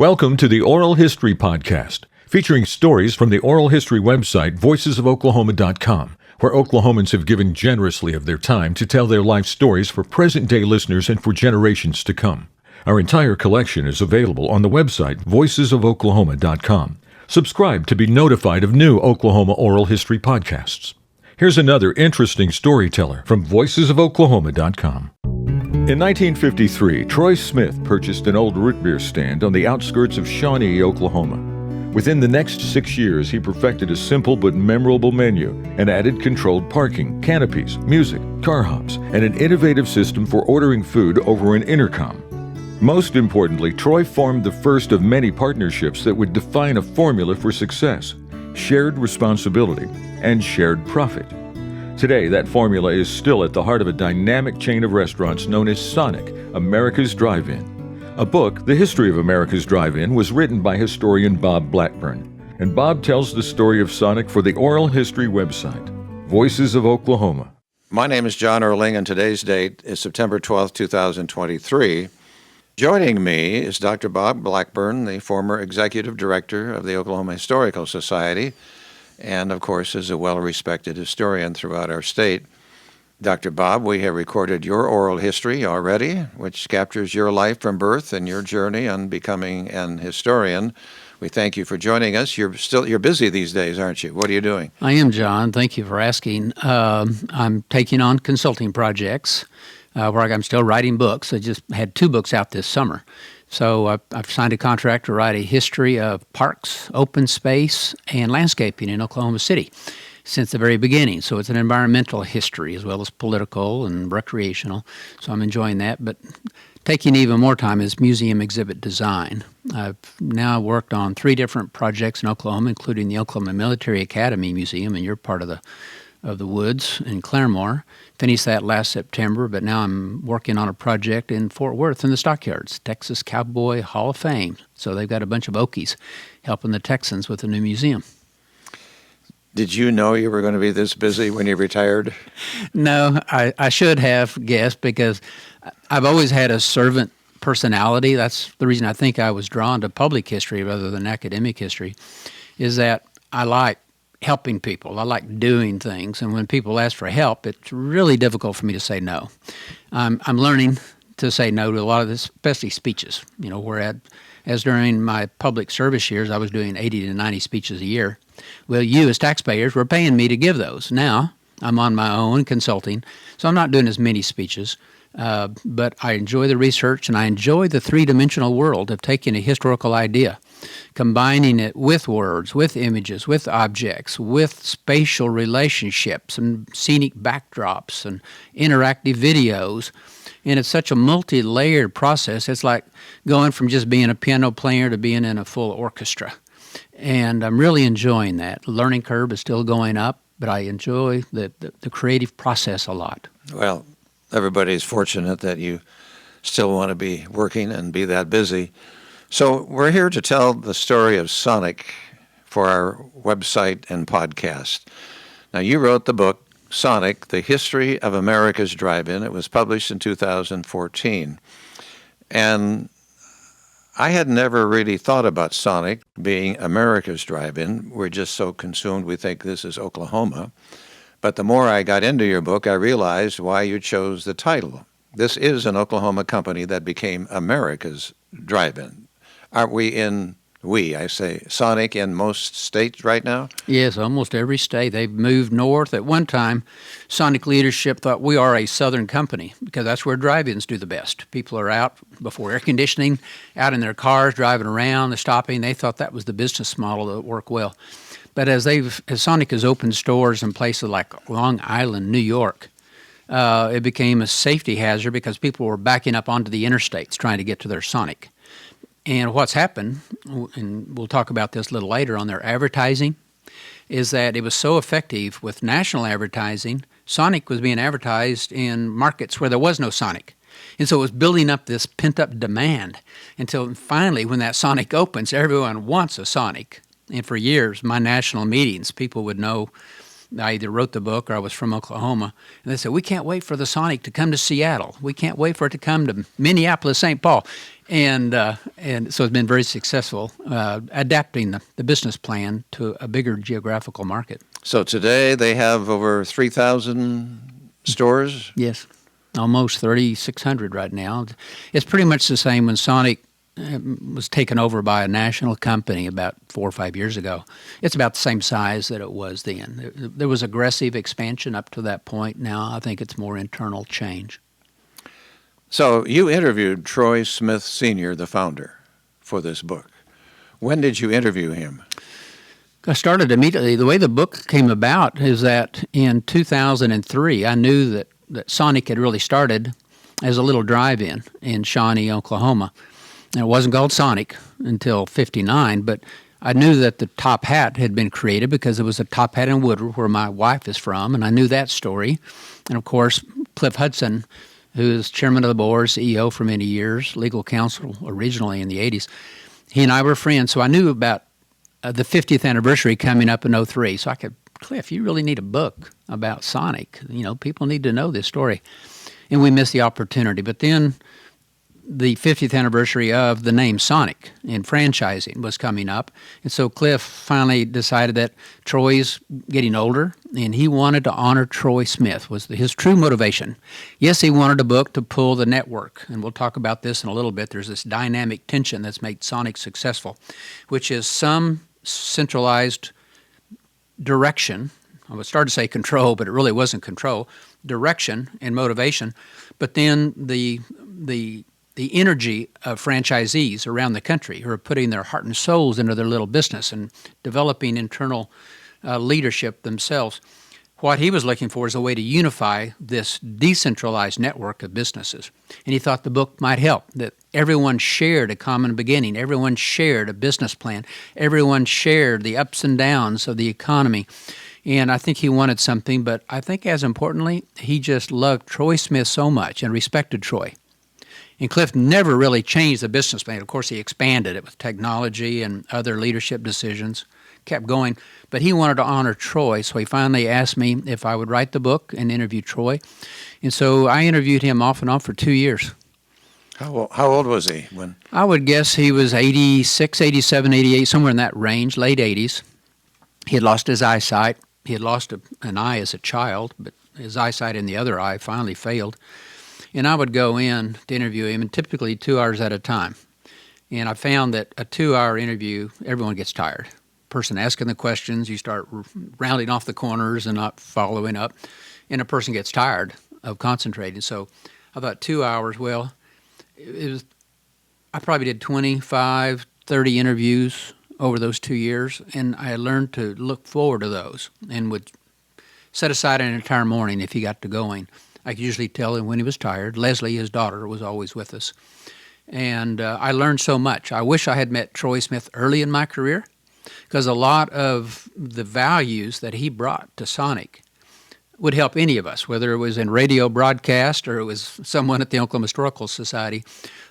Welcome to the Oral History Podcast, featuring stories from the oral history website voicesofOklahoma.com, where Oklahomans have given generously of their time to tell their life stories for present-day listeners and for generations to come. Our entire collection is available on the website voicesofOklahoma.com. Subscribe to be notified of new Oklahoma oral history podcasts. Here's another interesting storyteller from voicesofOklahoma.com. In 1953, Troy Smith purchased an old root beer stand on the outskirts of Shawnee, Oklahoma. Within the next 6 years, he perfected a simple but memorable menu and added controlled parking, canopies, music, carhops, and an innovative system for ordering food over an intercom. Most importantly, Troy formed the first of many partnerships that would define a formula for success: shared responsibility and shared profit. Today, that formula is still at the heart of a dynamic chain of restaurants known as Sonic, America's Drive-In. A book, The History of America's Drive-In, was written by historian Bob Blackburn. And Bob tells the story of Sonic for the oral history website, Voices of Oklahoma. My name is John Erling, and today's date is September 12, 2023. Joining me is Dr. Bob Blackburn, the former executive director of the Oklahoma Historical Society, and, of course, is a well-respected historian throughout our state. Dr. Bob, we have recorded your oral history already, which captures your life from birth and your journey on becoming an historian. We thank you for joining us. You're busy these days, aren't you? What are you doing? I am, John. Thank you for asking. I'm taking on consulting projects where I'm still writing books. I just had 2 books out this summer. So I've signed a contract to write a history of parks, open space, and landscaping in Oklahoma City since the very beginning. So it's an environmental history as well as political and recreational. So I'm enjoying that. But taking even more time is museum exhibit design. I've now worked on 3 different projects in Oklahoma, including the Oklahoma Military Academy Museum, and you're part of the woods in Claremore. Finished that last September, but now I'm working on a project in Fort Worth in the Stockyards, Texas Cowboy Hall of Fame. So they've got a bunch of Okies helping the Texans with a new museum. Did you know you were going to be this busy when you retired? No, I should have guessed, because I've always had a servant personality. That's the reason I think I was drawn to public history rather than academic history, is that I like helping people. I like doing things, and when people ask for help, it's really difficult for me to say no. I'm learning to say no to a lot of this, especially speeches. Whereas during my public service years, I was doing 80 to 90 speeches a year. Well, you as taxpayers were paying me to give those. Now I'm on my own consulting, so I'm not doing as many speeches. But I enjoy the research, and I enjoy the three-dimensional world of taking a historical idea, combining it with words, with images, with objects, with spatial relationships and scenic backdrops and interactive videos. And it's such a multi-layered process. It's like going from just being a piano player to being in a full orchestra. And I'm really enjoying that. The learning curve is still going up, but I enjoy the creative process a lot. Well, everybody's fortunate that you still want to be working and be that busy. So we're here to tell the story of Sonic for our website and podcast. Now, you wrote the book, Sonic, The History of America's Drive-In. It was published in 2014. And I had never really thought about Sonic being America's Drive-In. We're just so consumed we think this is Oklahoma. But the more I got into your book, I realized why you chose the title. This is an Oklahoma company that became America's Drive-In. Aren't I say Sonic in most states right now? Yes, almost every state. They've moved north. At one time, Sonic leadership thought we are a southern company because that's where drive-ins do the best. People are out before air conditioning, out in their cars, driving around, they're stopping. They thought that was the business model that would work well. But as Sonic has opened stores in places like Long Island, New York, it became a safety hazard because people were backing up onto the interstates trying to get to their Sonic. And what's happened, and we'll talk about this a little later on their advertising, is that it was so effective with national advertising, Sonic was being advertised in markets where there was no Sonic. And so it was building up this pent-up demand until finally when that Sonic opens, everyone wants a Sonic. And for years, my national meetings, people would know I either wrote the book or I was from Oklahoma. And they said, we can't wait for the Sonic to come to Seattle. We can't wait for it to come to Minneapolis, St. Paul. And so it's been very successful adapting the business plan to a bigger geographical market. So today they have over 3,000 stores? Yes, almost 3,600 right now. It's pretty much the same when Sonic was taken over by a national company about 4 or 5 years ago. It's about the same size that it was then. There was aggressive expansion up to that point. Now I think it's more internal change. So you interviewed Troy Smith Sr., the founder, for this book. When did you interview him? I started immediately. The way the book came about is that in 2003, I knew that Sonic had really started as a little drive-in in Shawnee, Oklahoma. And it wasn't called Sonic until '59, but I knew that the top hat had been created because it was a top hat in Woodward, where my wife is from, and I knew that story. And of course, Cliff Hudson, who is chairman of the board, CEO for many years, legal counsel originally in the 80s, he and I were friends, so I knew about the 50th anniversary coming up in '03. So I could, Cliff, you really need a book about Sonic. You know, people need to know this story. And we missed the opportunity. But then the 50th anniversary of the name Sonic in franchising was coming up. And so Cliff finally decided that Troy's getting older, and he wanted to honor Troy Smith, was his true motivation. Yes, he wanted a book to pull the network, and we'll talk about this in a little bit. There's this dynamic tension that's made Sonic successful, which is some centralized direction. I would start to say control, but it really wasn't control, direction and motivation. But then the energy of franchisees around the country who are putting their heart and souls into their little business and developing internal leadership themselves. What he was looking for is a way to unify this decentralized network of businesses. And he thought the book might help, that everyone shared a common beginning, everyone shared a business plan, everyone shared the ups and downs of the economy. And I think he wanted something, but I think as importantly, he just loved Troy Smith so much and respected Troy. And Cliff never really changed the business plan. Of course, he expanded it with technology and other leadership decisions, kept going. But he wanted to honor Troy, so he finally asked me if I would write the book and interview Troy. And so I interviewed him off and on for 2 years. How old was he when? I would guess he was 86, 87, 88, somewhere in that range, late 80s. He had lost his eyesight. He had lost an eye as a child, but his eyesight in the other eye finally failed. And I would go in to interview him, and typically 2 hours at a time. And I found that a 2-hour interview, everyone gets tired. Person asking the questions, you start rounding off the corners and not following up, and a person gets tired of concentrating. So I thought 2 hours, well, I probably did 25, 30 interviews over those 2 years, and I learned to look forward to those and would set aside an entire morning if he got to going. I could usually tell him when he was tired. Leslie, his daughter, was always with us. And I learned so much. I wish I had met Troy Smith early in my career, because a lot of the values that he brought to Sonic would help any of us, whether it was in radio broadcast or it was someone at the Oklahoma Historical Society.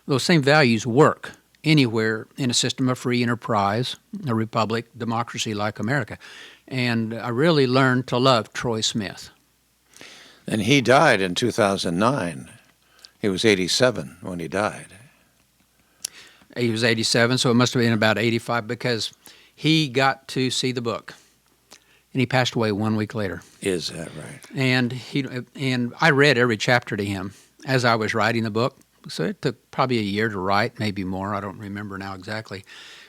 Those same values work anywhere in a system of free enterprise, a republic, democracy like America. And I really learned to love Troy Smith. And he died in 2009. He was 87 when he died. He was 87, so it must have been about 85, because he got to see the book, and he passed away 1 week later. Is that right? And I read every chapter to him as I was writing the book. So it took probably a year to write, maybe more. I don't remember now exactly.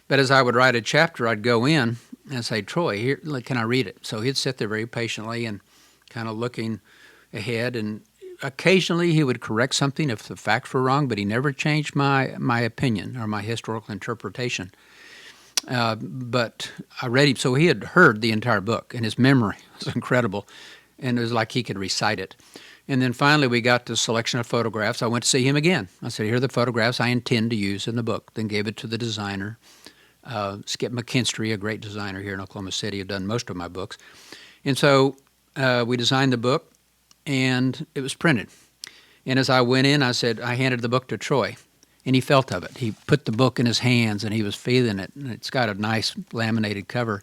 But as I would write a chapter, I'd go in and say, Troy, here, can I read it? So he'd sit there very patiently and kind of looking ahead, and occasionally he would correct something if the facts were wrong, but he never changed my opinion or my historical interpretation. But I read him, so he had heard the entire book, and his memory was incredible, and it was like he could recite it. And then finally we got to a selection of photographs. I went to see him again. I said, here are the photographs I intend to use in the book. Then gave it to the designer, Skip McKinstry, a great designer here in Oklahoma City, who done most of my books. And so we designed the book, and it was printed. And as I went in, I handed the book to Troy, and he felt of it. He put the book in his hands, and he was feeling it, and it's got a nice laminated cover.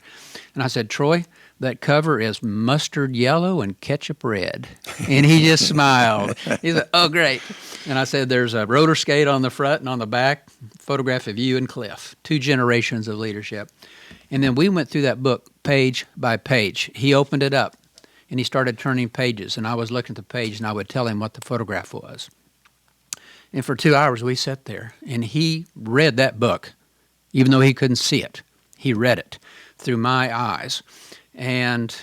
And I said, Troy, that cover is mustard yellow and ketchup red. And he just smiled. He said, oh, great. And I said, there's a roller skate on the front and on the back, photograph of you and Cliff, 2 generations of leadership. And then we went through that book page by page. He opened it up, and he started turning pages, and I was looking at the page, and I would tell him what the photograph was. And for 2 hours, we sat there, and he read that book, even though he couldn't see it. He read it through my eyes. And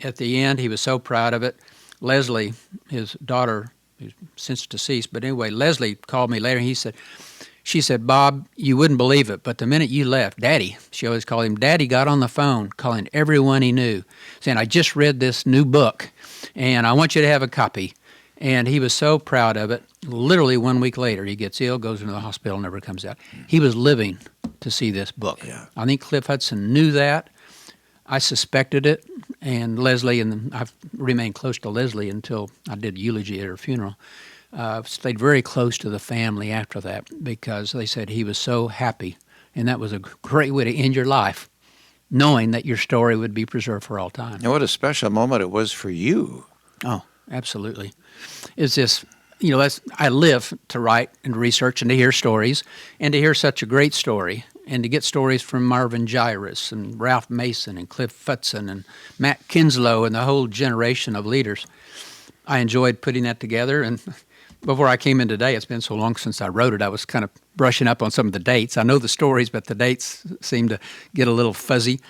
at the end, he was so proud of it. Leslie, his daughter, who's since deceased, but anyway, Leslie called me later, and she said, Bob, you wouldn't believe it, but the minute you left, Daddy, she always called him, Daddy got on the phone calling everyone he knew, saying, I just read this new book, and I want you to have a copy. And he was so proud of it. Literally 1 week later, he gets ill, goes into the hospital, never comes out. He was living to see this book. Yeah. I think Cliff Hudson knew that. I suspected it, and Leslie, and I've remained close to Leslie until I did eulogy at her funeral. Stayed very close to the family after that because they said he was so happy, and that was a great way to end your life, knowing that your story would be preserved for all time. And what a special moment it was for you. Oh, absolutely. It's just, I live to write and research and to hear stories, and to hear such a great story, and to get stories from Marvin Gyrus and Ralph Mason and Cliff Hudson and Matt Kinslow and the whole generation of leaders. I enjoyed putting that together, and before I came in today, it's been so long since I wrote it, I was kind of brushing up on some of the dates. I know the stories, but the dates seem to get a little fuzzy.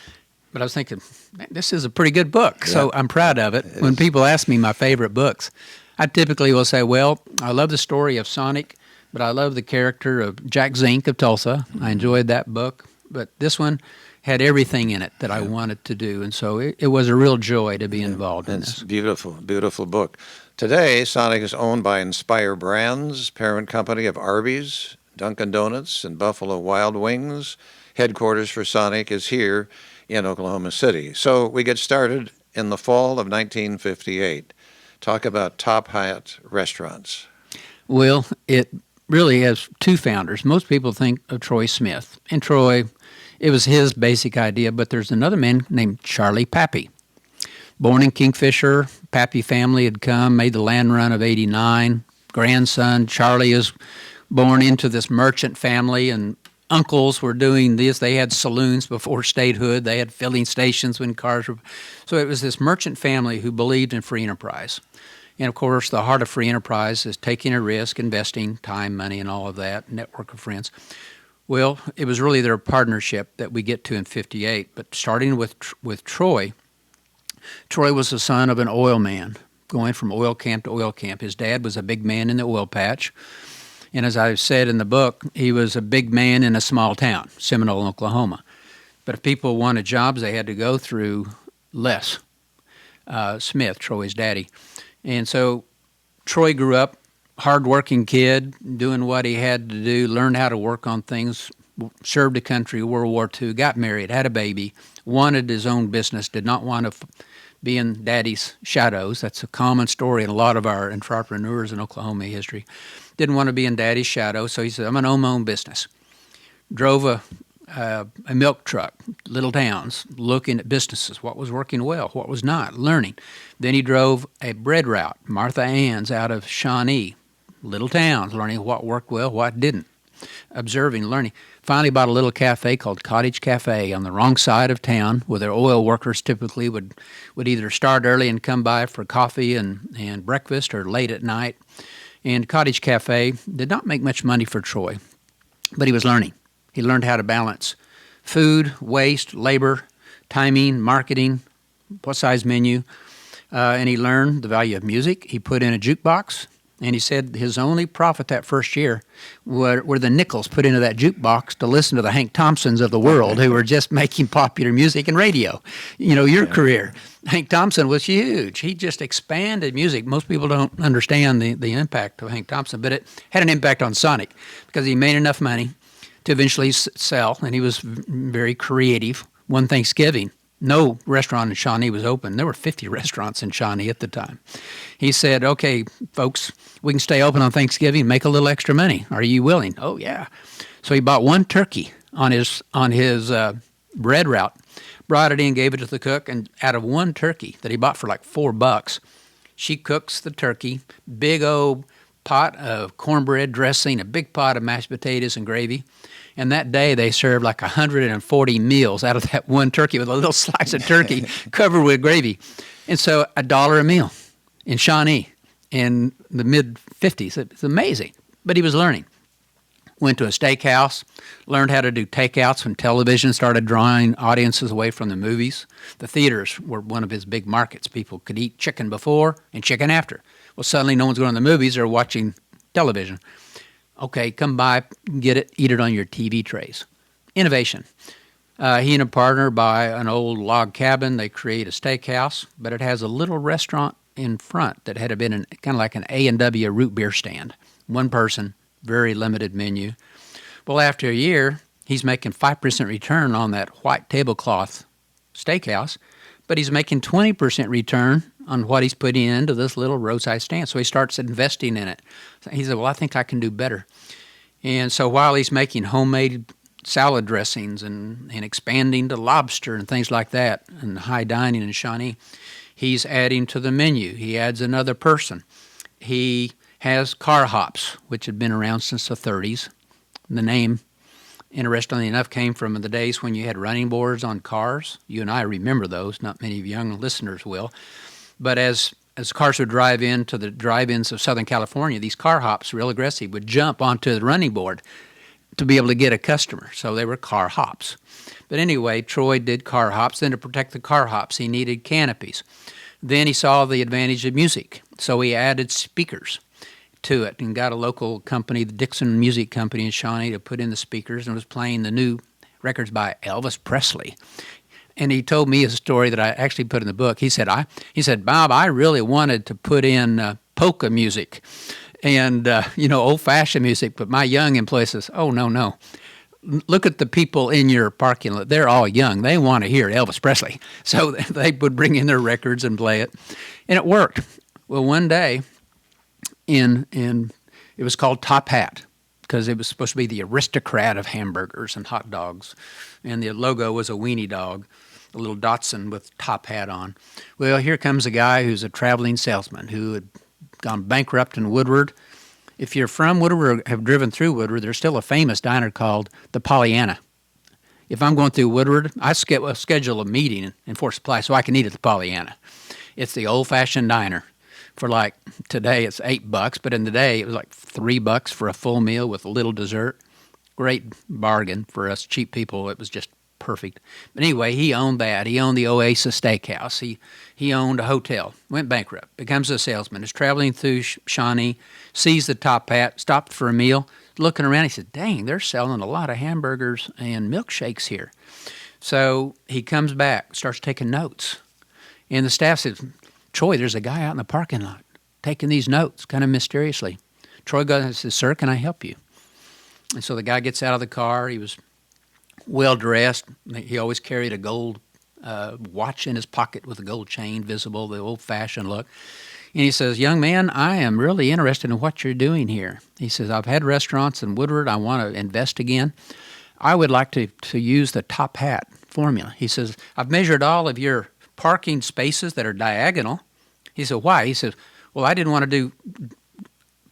But I was thinking, man, this is a pretty good book, Yeah. so I'm proud of it. When people ask me my favorite books, I typically will say, well, I love the story of Sonic, but I love the character of Jack Zink of Tulsa. I enjoyed that book, but this one had everything in it that I wanted to do, and so it was a real joy to be involved in It's this. a beautiful, beautiful book. Today, Sonic is owned by Inspire Brands, parent company of Arby's, Dunkin' Donuts, and Buffalo Wild Wings. Headquarters for Sonic is here in Oklahoma City. So we get started in the fall of 1958. Talk about top hat restaurants. Well, it really has 2 founders. Most people think of Troy Smith. And Troy, it was his basic idea, but there's another man named Charlie Pappy. Born in Kingfisher, Pappy family had come, made the land run of 89. Grandson, Charlie, is born into this merchant family, and uncles were doing this. They had saloons before statehood. They had filling stations when cars were... So it was this merchant family who believed in free enterprise. And, of course, the heart of free enterprise is taking a risk, investing time, money, and all of that, network of friends. Well, it was really their partnership that we get to in 58. But starting with Troy, Troy was the son of an oil man, going from oil camp to oil camp. His dad was a big man in the oil patch. And as I said in the book, he was a big man in a small town, Seminole, Oklahoma. But if people wanted jobs, they had to go through Les Smith, Troy's daddy. And so Troy grew up, hard-working kid, doing what he had to do, learned how to work on things, served the country, World War II, got married, had a baby, wanted his own business, did not want to be in daddy's shadows. That's a common story in a lot of our entrepreneurs in Oklahoma history. Didn't want to be in daddy's shadow, so he said, I'm going to own my own business. Drove a milk truck, little towns, looking at businesses, what was working well, what was not, learning. Then he drove a bread route, Martha Ann's, out of Shawnee, little towns, learning what worked well, what didn't, observing, learning. Finally bought a little cafe called Cottage Cafe on the wrong side of town, where their oil workers typically would either start early and come by for coffee and breakfast, or late at night. And Cottage Cafe did not make much money for Troy, but he was learning. He learned how to balance food, waste, labor, timing, marketing, what size menu, and he learned the value of music. He put in a jukebox, and he said his only profit that first year were the nickels put into that jukebox to listen to the Hank Thompsons of the world, who were just making popular music and radio. Your career. Hank Thompson was huge. He just expanded music. Most people don't understand the impact of Hank Thompson, but it had an impact on Sonic because he made enough money to eventually sell, and he was very creative. One Thanksgiving, no restaurant in Shawnee was open. There were 50 restaurants in Shawnee at the time. He said, okay, folks, we can stay open on Thanksgiving, make a little extra money. Are you willing? Oh, yeah. So he bought one turkey on his bread route. Brought it in, gave it to the cook, and out of one turkey that he bought for like $4, she cooks the turkey, big old pot of cornbread dressing, a big pot of mashed potatoes and gravy. And that day they served like 140 meals out of that one turkey with a little slice of turkey covered with gravy. And so $1 a meal in Shawnee in the mid-50s. It's amazing. But he was learning. Went to a steakhouse, learned how to do takeouts when television started drawing audiences away from the movies. The theaters were one of his big markets. People could eat chicken before and chicken after. Well, suddenly no one's going to the movies. They're watching television. Okay, come by, get it, eat it on your TV trays. Innovation. He and a partner buy an old log cabin. They create a steakhouse, but it has a little restaurant in front that had been kind of like an A&W root beer stand. One person, very limited menu. Well, after a year, he's making 5% return on that white tablecloth steakhouse, but he's making 20% return on what he's putting into this little roadside stand. So he starts investing in it. He said, well, I think I can do better. And so while he's making homemade salad dressings and expanding to lobster and things like that and high dining in Shawnee, he's adding to the menu. He adds another person. He has carhops, which had been around since the 30s. The name, interestingly enough, came from the days when you had running boards on cars. You and I remember those. Not many of young listeners will. But as cars would drive into the drive-ins of Southern California, these car hops, real aggressive, would jump onto the running board to be able to get a customer. So they were car hops. But anyway, Troy did car hops. Then to protect the car hops, he needed canopies. Then he saw the advantage of music. So he added speakers to it and got a local company, the Dixon Music Company in Shawnee, to put in the speakers and was playing the new records by Elvis Presley. And he told me a story that I actually put in the book. He said, Bob, I really wanted to put in polka music and, old-fashioned music, but my young employee says, oh, no. Look at the people in your parking lot. They're all young. They want to hear Elvis Presley. So they would bring in their records and play it. And it worked. Well, one day, it was called Top Hat because it was supposed to be the aristocrat of hamburgers and hot dogs. And the logo was a weenie dog, a little Dachshund with top hat on. Well, here comes a guy who's a traveling salesman who had gone bankrupt in Woodward. If you're from Woodward or have driven through Woodward, there's still a famous diner called the Pollyanna. If I'm going through Woodward, I schedule a meeting in Fort Supply so I can eat at the Pollyanna. It's the old-fashioned diner. For like today, it's $8, but in the day, it was like $3 for a full meal with a little dessert. Great bargain for us cheap people. It was just perfect. But anyway, he owned that. He owned the Oasis Steakhouse. He owned a hotel. Went bankrupt. Becomes a salesman. Is traveling through Shawnee. Sees the Top Hat. Stopped for a meal. Looking around, he said, dang, they're selling a lot of hamburgers and milkshakes here. So he comes back, starts taking notes. And the staff says, Troy, there's a guy out in the parking lot taking these notes kind of mysteriously. Troy goes and says, sir, can I help you? And so the guy gets out of the car. He was well-dressed. He always carried a gold watch in his pocket with a gold chain visible, the old-fashioned look. And he says, young man, I am really interested in what you're doing here. He says, I've had restaurants in Woodward. I want to invest again. I would like to use the Top Hat formula. He says, I've measured all of your parking spaces that are diagonal. He said, why? He says, well, I didn't want to do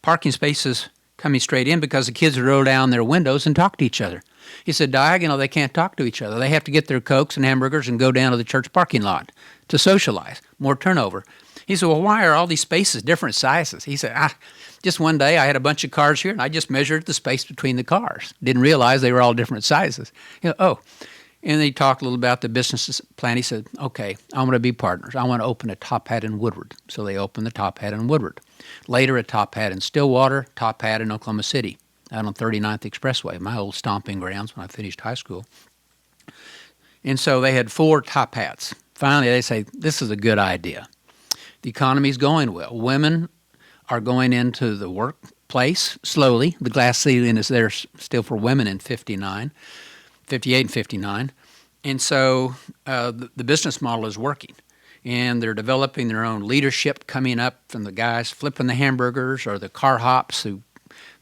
parking spaces coming straight in because the kids would roll down their windows and talk to each other. He said, diagonal, they can't talk to each other. They have to get their Cokes and hamburgers and go down to the church parking lot to socialize, more turnover. He said, well, why are all these spaces different sizes? He said, just one day I had a bunch of cars here and I just measured the space between the cars. Didn't realize they were all different sizes. And they talked a little about the business plan. He said, okay, I want to be partners. I want to open a Top Hat in Woodward. So they opened the Top Hat in Woodward. Later, a Top Hat in Stillwater, Top Hat in Oklahoma City, out on 39th Expressway, my old stomping grounds when I finished high school. And so they had 4 Top Hats. Finally, they say, this is a good idea. The economy's going well. Women are going into the workplace slowly. The glass ceiling is there still for women in 58 and 59. And so the business model is working. And they're developing their own leadership coming up from the guys flipping the hamburgers or the car hops who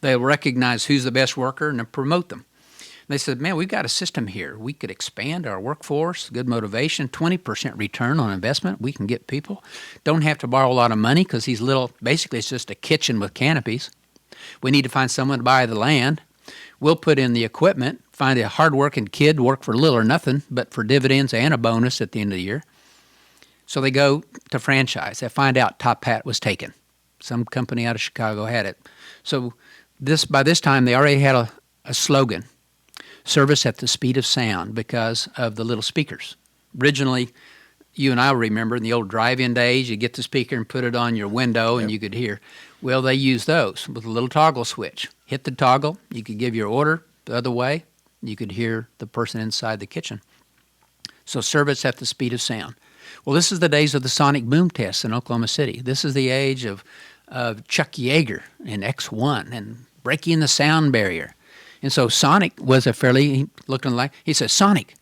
they'll recognize who's the best worker and promote them. They said, man, we've got a system here. We could expand our workforce, good motivation, 20% return on investment. We can get people. Don't have to borrow a lot of money because these little, basically it's just a kitchen with canopies. We need to find someone to buy the land. We'll put in the equipment, find a hardworking kid to work for little or nothing, but for dividends and a bonus at the end of the year. So they go to franchise. They find out Top Hat was taken. Some company out of Chicago had it. So by this time, they already had a slogan, service at the speed of sound, because of the little speakers. Originally, you and I remember in the old drive-in days, you get the speaker and put it on your window and you could hear. Well, they used those with a little toggle switch. Hit the toggle, you could give your order the other way, you could hear the person inside the kitchen. So service at the speed of sound. Well, this is the days of the sonic boom tests in Oklahoma City. This is the age of Chuck Yeager and X1 and breaking the sound barrier. And so Sonic was he says, Sonic.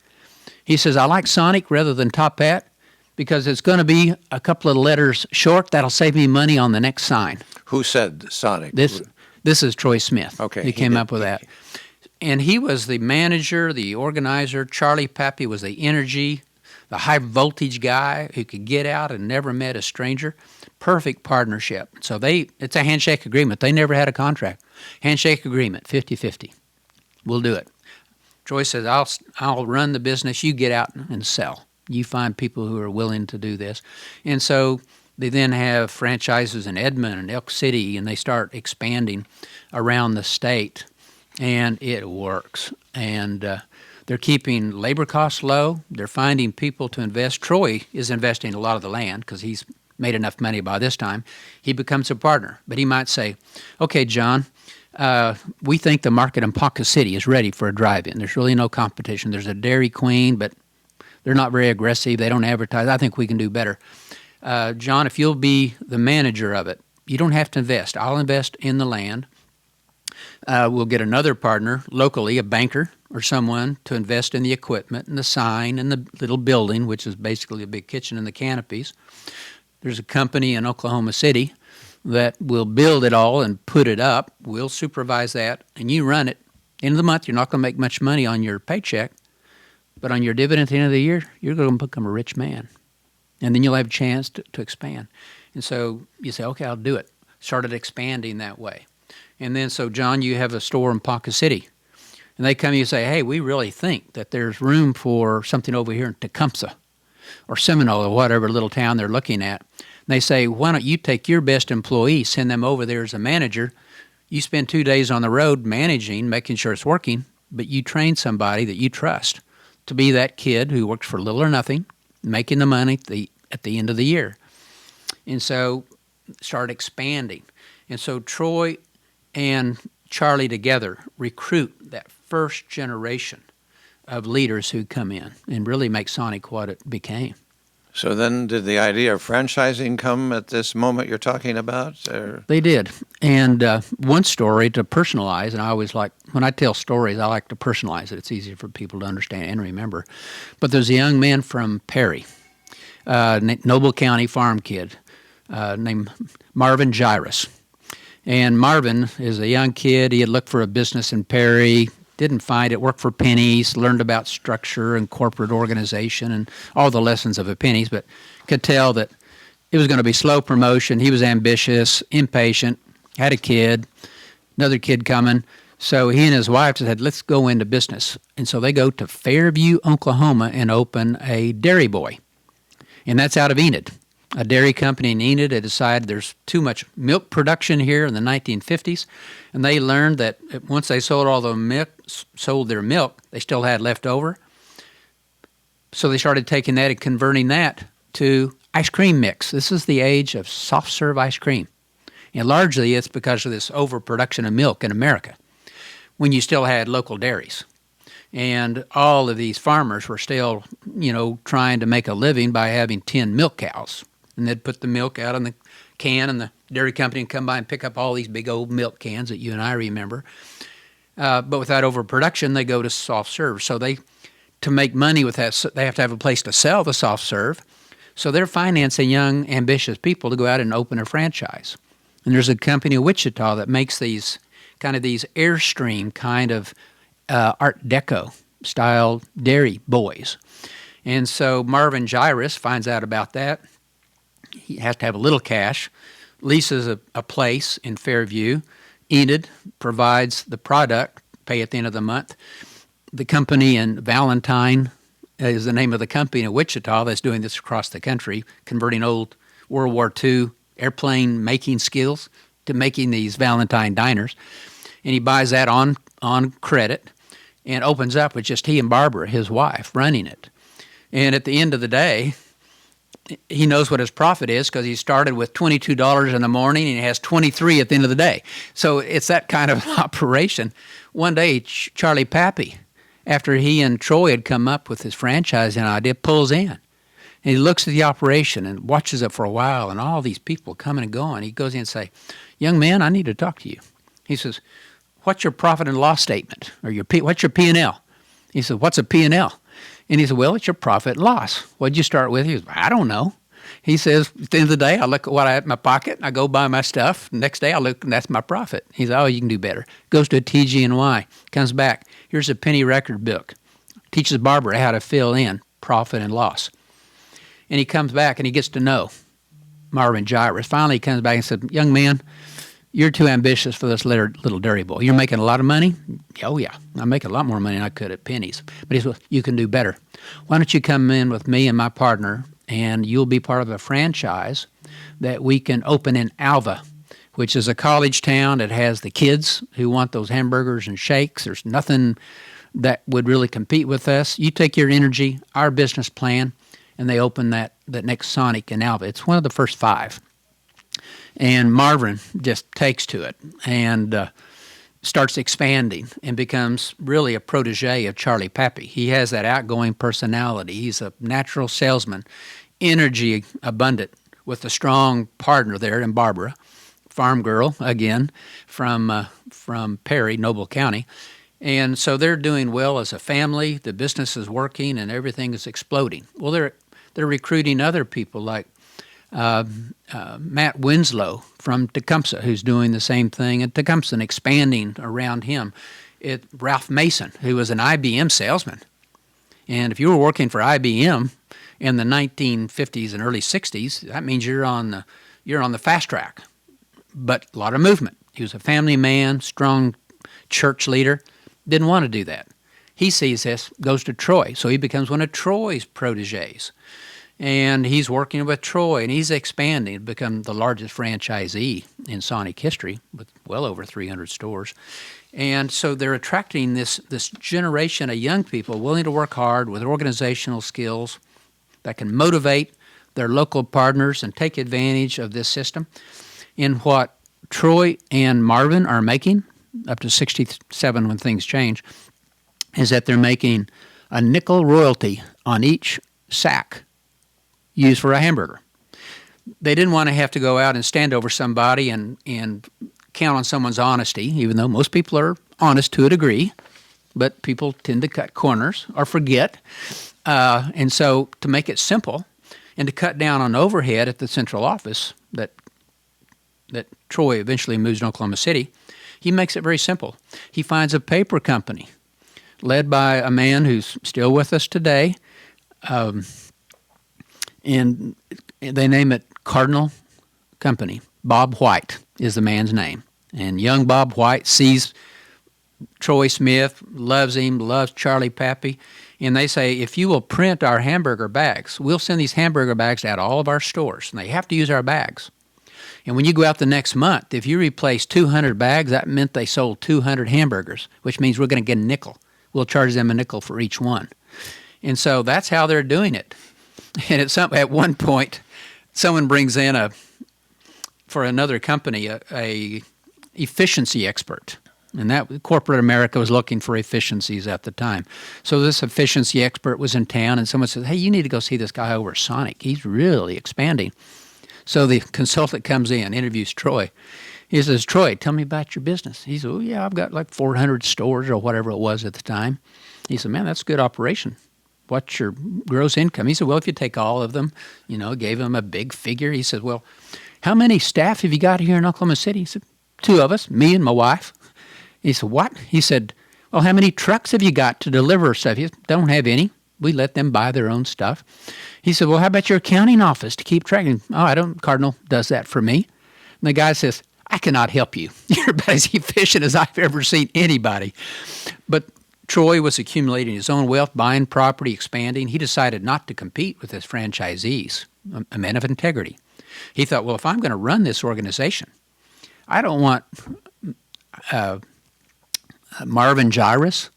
He says, I like Sonic rather than Top Hat because it's going to be a couple of letters short. That'll save me money on the next sign. Who said Sonic? This is Troy Smith. Okay. He came up with that. And he was the manager, the organizer. Charlie Pappy was the energy, the high voltage guy who could get out and never met a stranger. Perfect partnership. So it's a handshake agreement. They never had a contract. Handshake agreement, 50-50. We'll do it. Troy says, I'll run the business. You get out and sell. You find people who are willing to do this. And so they then have franchises in Edmond and Elk City, and they start expanding around the state. And it works. And they're keeping labor costs low. They're finding people to invest. Troy is investing a lot of the land because he's made enough money by this time. He becomes a partner. But he might say, okay, John, we think the market in Ponca City is ready for a drive-in. There's really no competition. There's a Dairy Queen, but they're not very aggressive. They don't advertise. I think we can do better. John, if you'll be the manager of it, you don't have to invest. I'll invest in the land. We'll get another partner locally, a banker or someone, to invest in the equipment and the sign and the little building, which is basically a big kitchen and the canopies. There's a company in Oklahoma City that will build it all and put it up. We'll supervise that, and you run it. End of the month, you're not going to make much money on your paycheck, but on your dividend at the end of the year, you're going to become a rich man. And then you'll have a chance to expand. And so you say, okay, I'll do it. Started expanding that way. And then, so John, you have a store in Ponca City. And they come to you and say, hey, we really think that there's room for something over here in Tecumseh or Seminole or whatever little town they're looking at. And they say, why don't you take your best employee, send them over there as a manager. You spend 2 days on the road managing, making sure it's working, but you train somebody that you trust to be that kid who works for little or nothing, making the money at the end of the year. And so start expanding. And so Troy and Charlie together recruit that first generation of leaders who come in and really make Sonic what it became. So then did the idea of franchising come at this moment you're talking about? Or? They did. And one story to personalize, and I always like, when I tell stories, I like to personalize it. It's easier for people to understand and remember. But there's a young man from Perry, Noble County farm kid, named Marvin Gyrus. And Marvin is a young kid. He had looked for a business in Perry, didn't find it, worked for pennies, learned about structure and corporate organization and all the lessons of a pennies, but could tell that it was going to be slow promotion. He was ambitious, impatient, had a kid, another kid coming. So he and his wife said, let's go into business. And so they go to Fairview, Oklahoma, and open a Dairy Boy. And that's out of Enid. A dairy company in Enid had decided there's too much milk production here in the 1950s, and they learned that once they sold all the milk, sold their milk, they still had left over. So they started taking that and converting that to ice cream mix. This is the age of soft serve ice cream, and largely it's because of this overproduction of milk in America, when you still had local dairies. And all of these farmers were still, trying to make a living by having 10 milk cows. And they'd put the milk out in the can, and the dairy company would come by and pick up all these big old milk cans that you and I remember. But without overproduction, they go to soft serve. So to make money with that, they have to have a place to sell the soft serve. So they're financing young, ambitious people to go out and open a franchise. And there's a company in Wichita that makes these Airstream kind of Art Deco style dairy boys. And so Marvin Gyrus finds out about that. He has to have a little cash, leases a place in Fairview. Enid provides the product, pay at the end of the month. The company in Valentine is the name of the company in Wichita that's doing this across the country, converting old World War II airplane making skills to making these Valentine diners. And he buys that on credit and opens up with just he and Barbara, his wife, running it. And at the end of the day, he knows what his profit is because he started with $22 in the morning and he has $23 at the end of the day. So it's that kind of operation. One day, Charlie Pappy, after he and Troy had come up with his franchising idea, pulls in. And he looks at the operation and watches it for a while, and all these people coming and going. He goes in and says, "Young man, I need to talk to you." He says, "What's your profit and loss statement? Or what's your P&L?" He said, "What's a P&L?" And he said, "Well, it's your profit and loss." "What'd you start with?" He says, "I don't know." He says, "At the end of the day, I look at what I have in my pocket, and I go buy my stuff. Next day, I look, and that's my profit." He says, "Oh, you can do better." Goes to a TG&Y, comes back. Here's a penny record book. Teaches Barbara how to fill in profit and loss. And he comes back, and he gets to know Marvin Gyrus. Finally, he comes back and said, "Young man, you're too ambitious for this little dairy boy. You're making a lot of money?" "Oh, yeah. I'm making a lot more money than I could at Penny's." But he said, "You can do better. Why don't you come in with me and my partner, and you'll be part of a franchise that we can open in Alva, which is a college town that has the kids who want those hamburgers and shakes. There's nothing that would really compete with us. You take your energy, our business plan," and they open that next Sonic in Alva. It's one of the first 5. And Marvin just takes to it and starts expanding and becomes really a protege of Charlie Pappy. He has that outgoing personality. He's a natural salesman, energy abundant, with a strong partner there in Barbara, farm girl, again, from Perry, Noble County. And so they're doing well as a family. The business is working and everything is exploding. Well, they're recruiting other people like Matt Winslow from Tecumseh, who's doing the same thing at Tecumseh and expanding around him. Ralph Mason, who was an IBM salesman. And if you were working for IBM in the 1950s and early 60s, that means you're on the fast track. But a lot of movement. He was a family man, strong church leader, didn't want to do that. He sees this, goes to Troy, so he becomes one of Troy's proteges. And he's working with Troy, and he's expanding to become the largest franchisee in Sonic history with well over 300 stores. And so they're attracting this generation of young people willing to work hard with organizational skills that can motivate their local partners and take advantage of this system. In what Troy and Marvin are making, up to 67 when things change, is that they're making a nickel royalty on each sack used for a hamburger. They didn't want to have to go out and stand over somebody and count on someone's honesty, even though most people are honest to a degree, but people tend to cut corners or forget. And so to make it simple and to cut down on overhead at the central office that Troy eventually moves to Oklahoma City, he makes it very simple. He finds a paper company led by a man who's still with us today, and they name it Cardinal Company. Bob White is the man's name. And young Bob White sees Troy Smith, loves him, loves Charlie Pappy, and they say, "If you will print our hamburger bags, we'll send these hamburger bags out to all of our stores, and they have to use our bags. And when you go out the next month, if you replace 200 bags, that meant they sold 200 hamburgers, which means we're going to get a nickel. We'll charge them a nickel for each one." And so that's how they're doing it. And at one point, someone brings in for another company a efficiency expert, and that corporate America was looking for efficiencies at the time. So this efficiency expert was in town, and someone said, "Hey, you need to go see this guy over at Sonic. He's really expanding." So the consultant comes in, interviews Troy. He says, "Troy, tell me about your business." He said, "Oh, yeah, I've got like 400 stores or whatever it was at the time." He said, "Man, that's a good operation. What's your gross income?" He said, "Well, if you take all of them," gave him a big figure. He said, "Well, how many staff have you got here in Oklahoma City?" He said, "2 of us, me and my wife." He said, "What?" He said, Well, how many trucks have you got to deliver stuff? He said, don't have any. We let them buy their own stuff. He said, well, how about your accounting office to keep track? Oh, I don't. Cardinal does that for me. And the guy says, I cannot help you. You're about as efficient as I've ever seen anybody. But Troy was accumulating his own wealth, buying property, expanding. He decided not to compete with his franchisees, a man of integrity. He thought, well, if I'm going to run this organization, I don't want Marvin Gyrus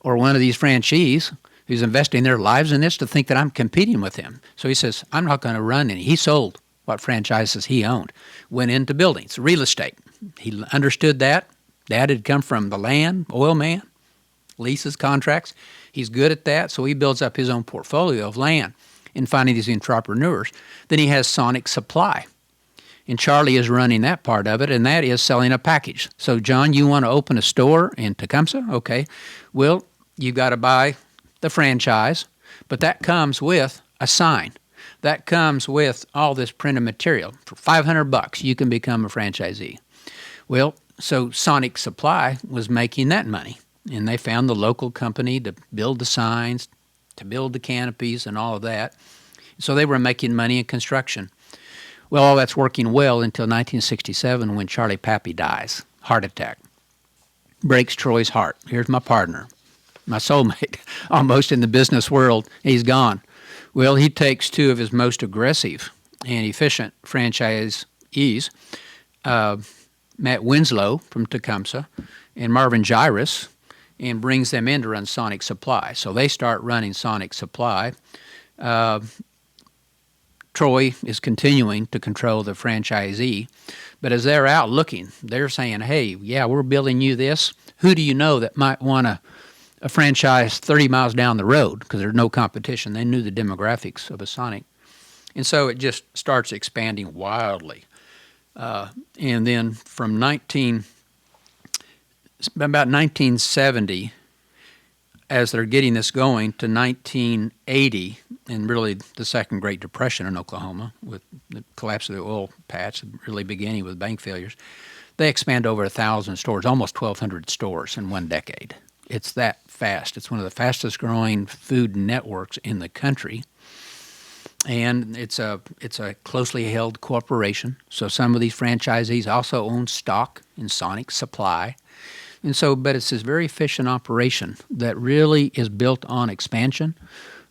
or one of these franchisees who's investing their lives in this to think that I'm competing with him. So he says, I'm not going to run any. He sold what franchises he owned, went into buildings, real estate. He understood that. Dad had come from the land, oil man, leases, contracts. He's good at that, so he builds up his own portfolio of land and finding these entrepreneurs. Then he has Sonic Supply. And Charlie is running that part of it, and that is selling a package. So, John, you want to open a store in Tecumseh? Okay. Well, you've got to buy the franchise, but that comes with a sign. That comes with all this printed material. For $500, you can become a franchisee. Well, so Sonic Supply was making that money, and they found the local company to build the signs, to build the canopies and all of that. So they were making money in construction. Well, all that's working well until 1967 when Charlie Pappy dies. Heart attack. Breaks Troy's heart. Here's my partner, my soulmate, almost in the business world. He's gone. Well, he takes two of his most aggressive and efficient franchisees, Matt Winslow from Tecumseh and Marvin Gyrus, and brings them in to run Sonic Supply. So they start running Sonic Supply. Troy is continuing to control the franchisee, but as they're out looking, they're saying, hey, yeah, we're building you this. Who do you know that might want a franchise 30 miles down the road? Because there's no competition. They knew the demographics of a Sonic. And so it just starts expanding wildly. And then from about 1970, as they're getting this going, to 1980, and really the Second Great Depression in Oklahoma, with the collapse of the oil patch, really beginning with bank failures, they expand over 1,000 stores, almost 1,200 stores in one decade. It's that fast. It's one of the fastest growing food networks in the country. And it's a closely held corporation. So some of these franchisees also own stock in Sonic Supply. And so, but it's this very efficient operation that really is built on expansion,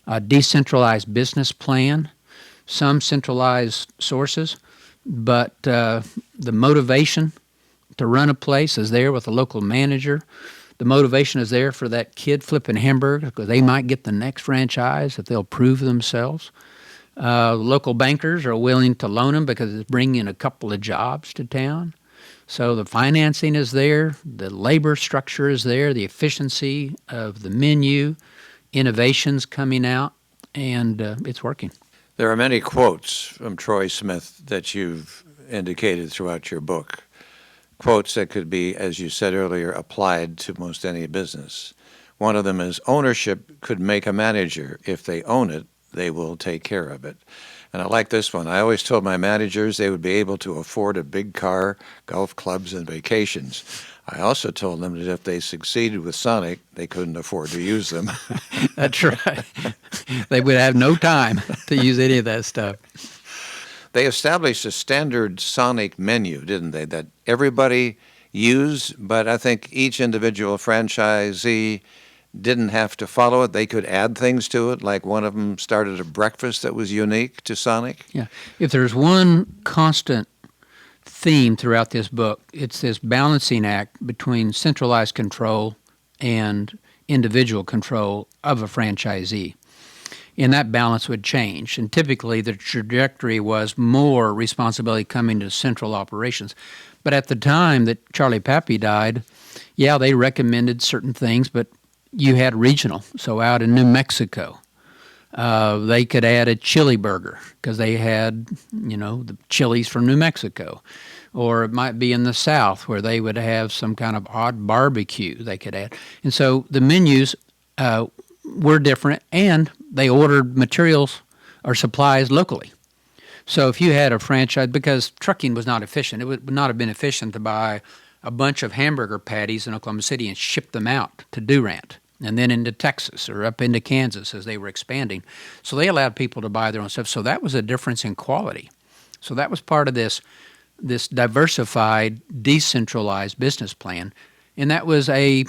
a decentralized business plan, some centralized sources, but the motivation to run a place is there with a local manager. The motivation is there for that kid flipping hamburgers because they might get the next franchise if they'll prove themselves. Local bankers are willing to loan them because it's bringing a couple of jobs to town. So the financing is there, the labor structure is there, the efficiency of the menu, innovations coming out, and it's working. There are many quotes from Troy Smith that you've indicated throughout your book, quotes that could be, as you said earlier, applied to most any business. One of them is, ownership could make a manager. If they own it, they will take care of it. And I like this one. I always told my managers they would be able to afford a big car, golf clubs, and vacations. I also told them that if they succeeded with Sonic, they couldn't afford to use them. That's right. They would have no time to use any of that stuff. They established a standard Sonic menu, didn't they, that everybody used, but I think each individual franchisee didn't have to follow it. They could add things to it, like one of them started a breakfast that was unique to Sonic. Yeah. If there's one constant theme throughout this book, it's this balancing act between centralized control and individual control of a franchisee. And that balance would change. And typically the trajectory was more responsibility coming to central operations. But at the time that Charlie Pappy died, yeah, they recommended certain things, but you had regional. So out in New Mexico, they could add a chili burger because they had, the chilies from New Mexico. Or it might be in the South where they would have some kind of odd barbecue they could add. And so the menus were different, and they ordered materials or supplies locally. So if you had a franchise, because trucking was not efficient, it would not have been efficient to buy a bunch of hamburger patties in Oklahoma City and shipped them out to Durant and then into Texas or up into Kansas as they were expanding. So they allowed people to buy their own stuff. So that was a difference in quality. So that was part of this diversified, decentralized business plan. And that was a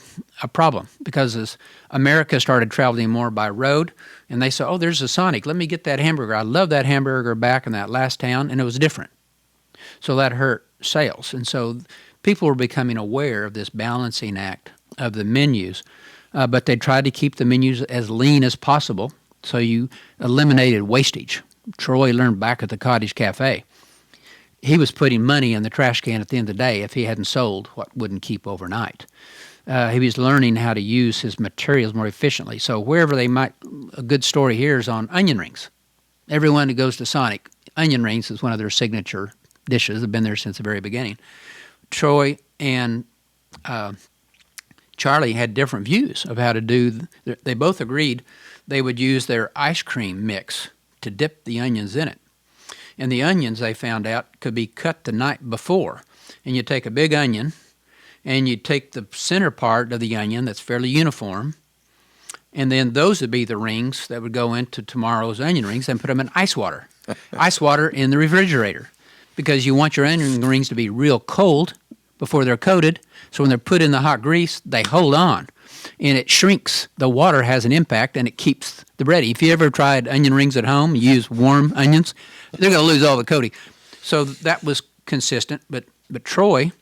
problem because as America started traveling more by road, and they said, oh, there's a Sonic. Let me get that hamburger. I love that hamburger back in that last town, and it was different. So that hurt sales. And so people were becoming aware of this balancing act of the menus, but they tried to keep the menus as lean as possible, so you eliminated wastage. Troy learned back at the Cottage Cafe. He was putting money in the trash can at the end of the day if he hadn't sold what wouldn't keep overnight. He was learning how to use his materials more efficiently. So wherever a good story here is on onion rings. Everyone who goes to Sonic, onion rings is one of their signature dishes. Have been there since the very beginning. Troy and Charlie had different views of how to do. They both agreed they would use their ice cream mix to dip the onions in it. And the onions, they found out, could be cut the night before. And you take a big onion, and you take the center part of the onion that's fairly uniform, and then those would be the rings that would go into tomorrow's onion rings, and put them in ice water. Ice water in the refrigerator, because you want your onion rings to be real cold before they're coated, so when they're put in the hot grease, they hold on. And it shrinks. The water has an impact, and it keeps the bread. If you ever tried onion rings at home, you use warm onions, they're going to lose all the coating. So that was consistent, but Troy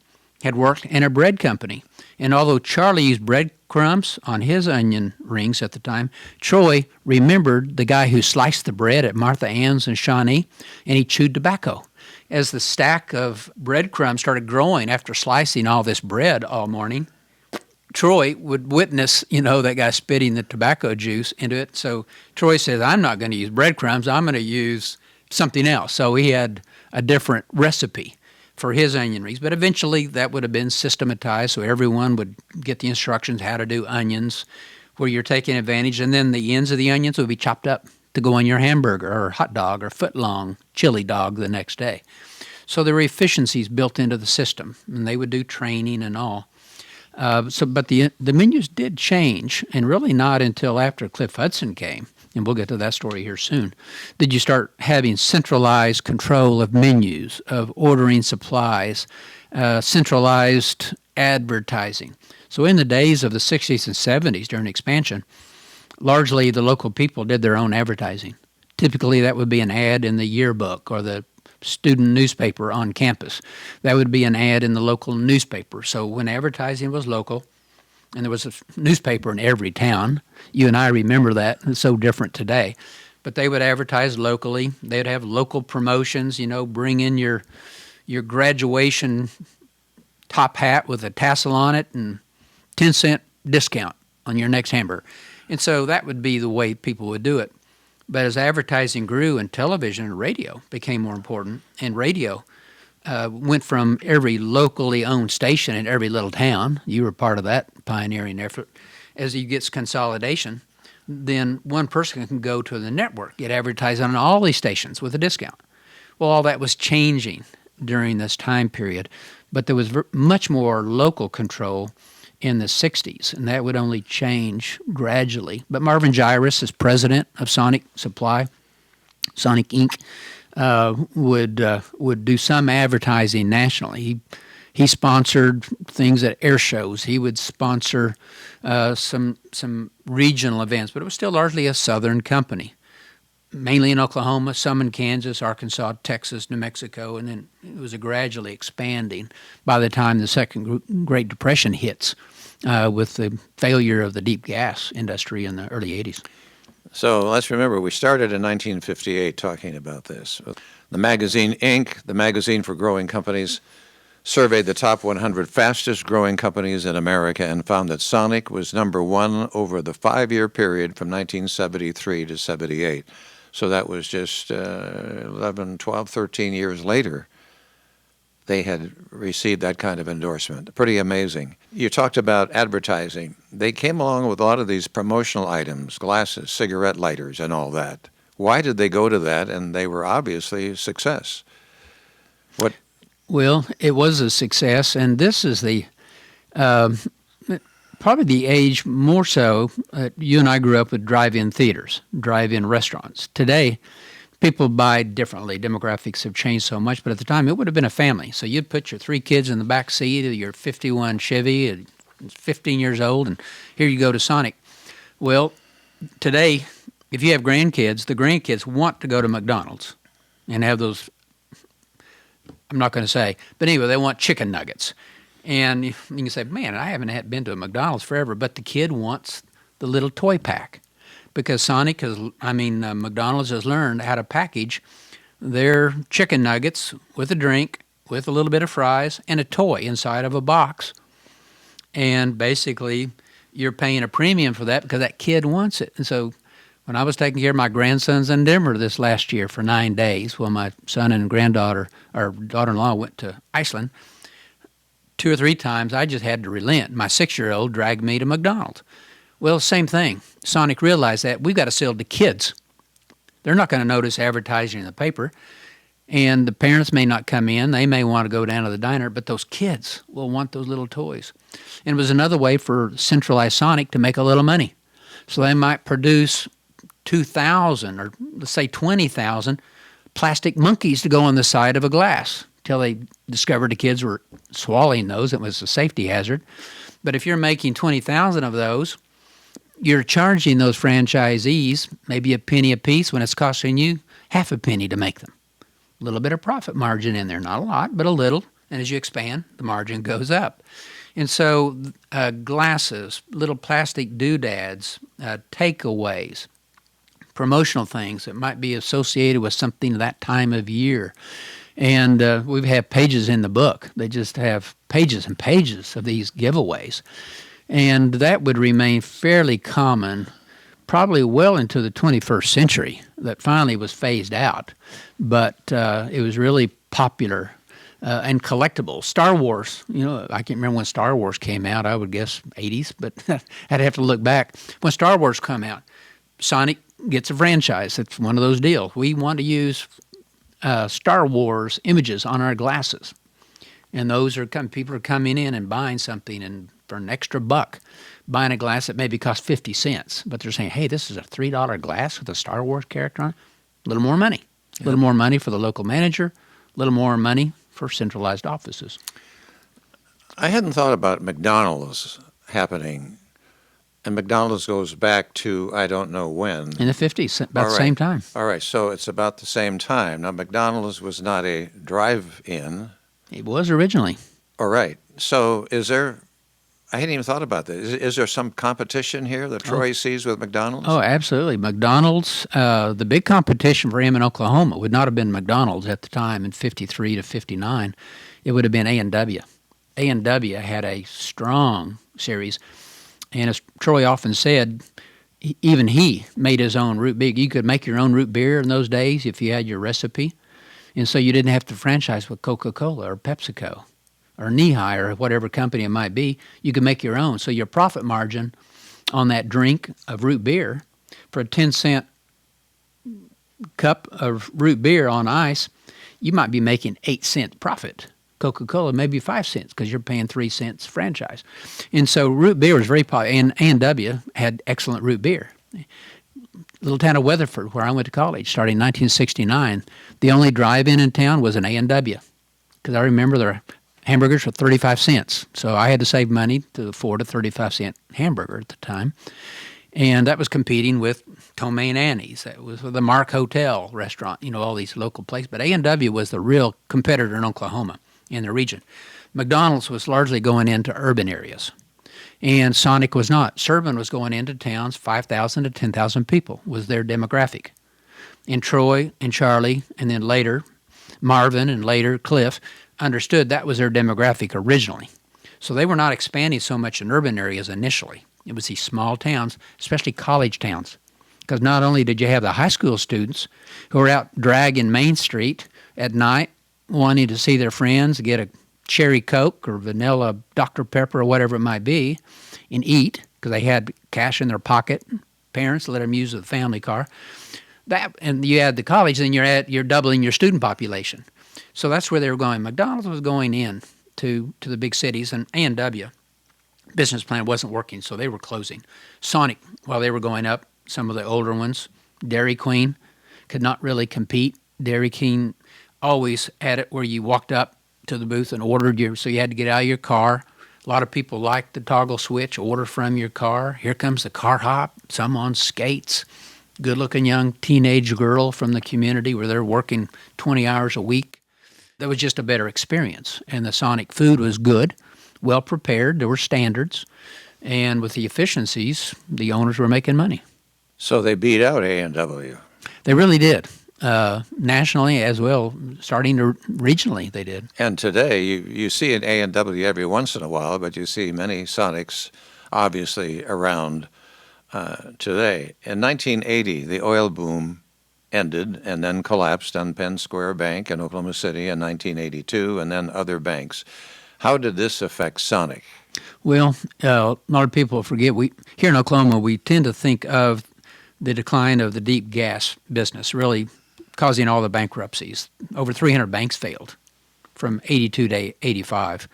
had worked in a bread company. And although Charlie used breadcrumbs on his onion rings at the time, Troy remembered the guy who sliced the bread at Martha Ann's in Shawnee, and he chewed tobacco. As the stack of breadcrumbs started growing after slicing all this bread all morning, Troy would witness, that guy spitting the tobacco juice into it. So Troy says, I'm not going to use breadcrumbs. I'm going to use something else. So he had a different recipe for his onion rings. But eventually that would have been systematized so everyone would get the instructions how to do onions where you're taking advantage. And then the ends of the onions would be chopped up to go on your hamburger or hot dog or foot-long chili dog the next day. So there were efficiencies built into the system, and they would do training and all. But the menus did change, and really not until after Cliff Hudson came, and we'll get to that story here soon, did you start having centralized control of menus, of ordering supplies, centralized advertising. So in the days of the 60s and 70s during expansion, largely the local people did their own advertising. Typically that would be an ad in the yearbook or the student newspaper on campus. That would be an ad in the local newspaper. So when advertising was local, and there was a newspaper in every town, you and I remember that, it's so different today, but they would advertise locally. They'd have local promotions, bring in your graduation top hat with a tassel on it and 10-cent discount on your next hamburger. And so that would be the way people would do it. But as advertising grew and television and radio became more important, and radio went from every locally owned station in every little town, you were part of that pioneering effort, as you get consolidation, then one person can go to the network, get advertising on all these stations with a discount. Well, all that was changing during this time period, but there was much more local control in the 60s, and that would only change gradually. But Marvin Gyrus, as president of Sonic Supply, Sonic Inc., would do some advertising nationally. He sponsored things at air shows. He would sponsor some regional events, but it was still largely a southern company, mainly in Oklahoma, some in Kansas, Arkansas, Texas, New Mexico, and then it was gradually expanding by the time the Second Great Depression hits with the failure of the deep gas industry in the early 80s. So let's remember, we started in 1958 talking about this. The magazine Inc., the magazine for growing companies, surveyed the top 100 fastest growing companies in America and found that Sonic was number one over the 5-year period from 1973 to 78. So that was just 11, 12, 13 years later. They had received that kind of endorsement. Pretty amazing. You talked about advertising. They came along with a lot of these promotional items, glasses, cigarette lighters, and all that. Why did they go to that? And they were obviously a success. Well, it was a success, and this is the um probably the age more so. You and I grew up with drive-in theaters, drive-in restaurants. Today, people buy differently. Demographics have changed so much, but at the time, it would have been a family. So you'd put your 3 kids in the back seat of your 51 Chevy, and it's 15 years old, and here you go to Sonic. Well, today, if you have grandkids, the grandkids want to go to McDonald's and have those. I'm not going to say, but anyway, they want chicken nuggets. And you can say, man, I haven't been to a McDonald's forever, but the kid wants the little toy pack because McDonald's has learned how to package their chicken nuggets with a drink, with a little bit of fries, and a toy inside of a box. And basically, you're paying a premium for that because that kid wants it. And so when I was taking care of my grandsons in Denver this last year for 9 days, while my son and granddaughter, or daughter-in-law, went to Iceland, 2 or 3 times, I just had to relent. My 6-year-old dragged me to McDonald's. Well, same thing. Sonic realized that we've got to sell to kids. They're not going to notice advertising in the paper, and the parents may not come in. They may want to go down to the diner, but those kids will want those little toys. And it was another way for centralized Sonic to make a little money. So they might produce 2,000 or let's say 20,000 plastic monkeys to go on the side of a glass, till they discovered the kids were swallowing those. It was a safety hazard. But if you're making 20,000 of those, you're charging those franchisees maybe a penny a piece when it's costing you half a penny to make them. A little bit of profit margin in there, not a lot, but a little. And as you expand, the margin goes up. And so glasses, little plastic doodads, takeaways, promotional things that might be associated with something that time of year. And we have pages in the book. They just have pages and pages of these giveaways. And that would remain fairly common probably well into the 21st century. That finally was phased out. But it was really popular and collectible. Star Wars, I can't remember when Star Wars came out. I would guess 80s, but I'd have to look back. When Star Wars come out, Sonic gets a franchise. It's one of those deals. We want to use Star Wars images on our glasses, and those are people are coming in and buying something, and for an extra $1, buying a glass that maybe costs 50 cents, but they're saying, hey, this is a $3 glass with a Star Wars character on it. A little more money. A little more money for the local manager, a little more money for centralized offices. I hadn't thought about McDonald's happening, and McDonald's goes back to I don't know when. In the 50s, about the same time. All right, so it's about the same time. Now, McDonald's was not a drive-in. It was originally. All right, so I hadn't even thought about that. Is there some competition here that Troy sees with McDonald's? Oh, absolutely. McDonald's, the big competition for him in Oklahoma would not have been McDonald's at the time in 53 to 59. It would have been A&W. A&W had a strong series. And as Troy often said, even he made his own root beer. You could make your own root beer in those days if you had your recipe. And so you didn't have to franchise with Coca-Cola or PepsiCo or Knee-High or whatever company it might be. You could make your own. So your profit margin on that drink of root beer for a 10-cent cup of root beer on ice, you might be making 8-cent profit. Coca-Cola maybe 5 cents because you're paying 3 cents franchise. And so root beer was very popular, and A&W had excellent root beer. Little town of Weatherford, where I went to college, starting in 1969, the only drive-in in town was an A&W because I remember their hamburgers were 35 cents. So I had to save money to afford a 35-cent hamburger at the time. And that was competing with Tomei and Annie's. That was the Mark Hotel restaurant, all these local places. But A&W was the real competitor in Oklahoma, in the region. McDonald's was largely going into urban areas, and Sonic was not. Serban was going into towns, 5,000 to 10,000 people was their demographic. And Troy and Charlie, and then later Marvin and later Cliff, understood that was their demographic originally. So they were not expanding so much in urban areas initially. It was these small towns, especially college towns, because not only did you have the high school students who were out dragging Main Street at night, wanting to see their friends, get a cherry Coke or vanilla Dr. Pepper or whatever it might be, and eat because they had cash in their pocket. Parents let them use the family car. And you add the college, then you're doubling your student population. So that's where they were going. McDonald's was going in to the big cities, and A&W business plan wasn't working, so they were closing. Sonic, while they were going up, some of the older ones, Dairy Queen could not really compete. Dairy Queen always had it where you walked up to the booth and ordered so you had to get out of your car. A lot of people liked the toggle switch, order from your car. Here comes the car hop, some on skates. Good-looking young teenage girl from the community where they're working 20 hours a week. That was just a better experience. And the Sonic food was good, well prepared. There were standards. And with the efficiencies, the owners were making money. So they beat out A&W. They really did. Nationally as well, starting to regionally, they did. And today, you see an A&W every once in a while, but you see many Sonics obviously around today. In 1980, the oil boom ended and then collapsed on Penn Square Bank in Oklahoma City in 1982, and then other banks. How did this affect Sonic? Well, a lot of people forget, here in Oklahoma, we tend to think of the decline of the deep gas business really causing all the bankruptcies. Over 300 banks failed from 82 to 85.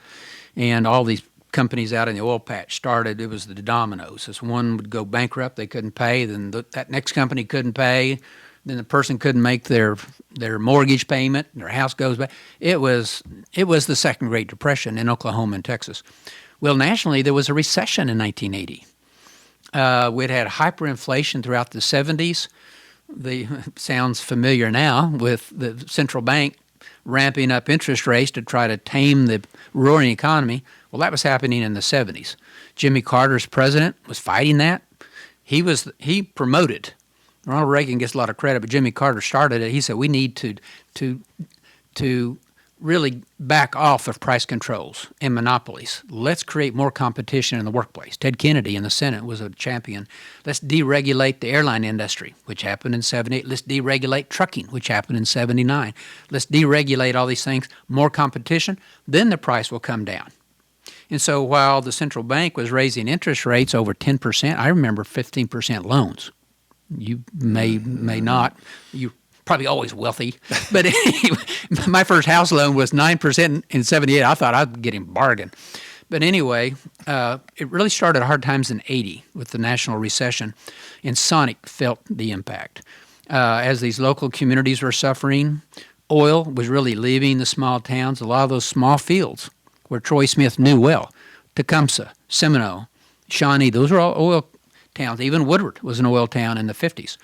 And all these companies out in the oil patch started, it was the dominoes. As one would go bankrupt, they couldn't pay, then that next company couldn't pay, then the person couldn't make their mortgage payment, their house goes back. It was the second Great Depression in Oklahoma and Texas. Well, nationally, there was a recession in 1980. We'd had hyperinflation throughout the 70s. Sounds familiar now with the central bank ramping up interest rates to try to tame the roaring economy. Well, that was happening in the 70s. Jimmy Carter's president was fighting that. He promoted. Ronald Reagan gets a lot of credit, but Jimmy Carter started it. He said we need to really back off of price controls and monopolies. Let's create more competition in the workplace. Ted Kennedy in the Senate was a champion. Let's deregulate the airline industry, which happened in 78. Let's deregulate trucking, which happened in 79. Let's deregulate all these things. More competition, then the price will come down. And so while the central bank was raising interest rates over 10%, I remember 15% loans. You may not. You probably always wealthy. But anyway, my first house loan was 9% in 78. I thought I'd get him bargain. But anyway, it really started hard times in 80 with the national recession, and Sonic felt the impact. As these local communities were suffering, oil was really leaving the small towns, a lot of those small fields where Troy Smith knew well, Tecumseh, Seminole, Shawnee, those are all oil towns. Even Woodward was an oil town in the 50s.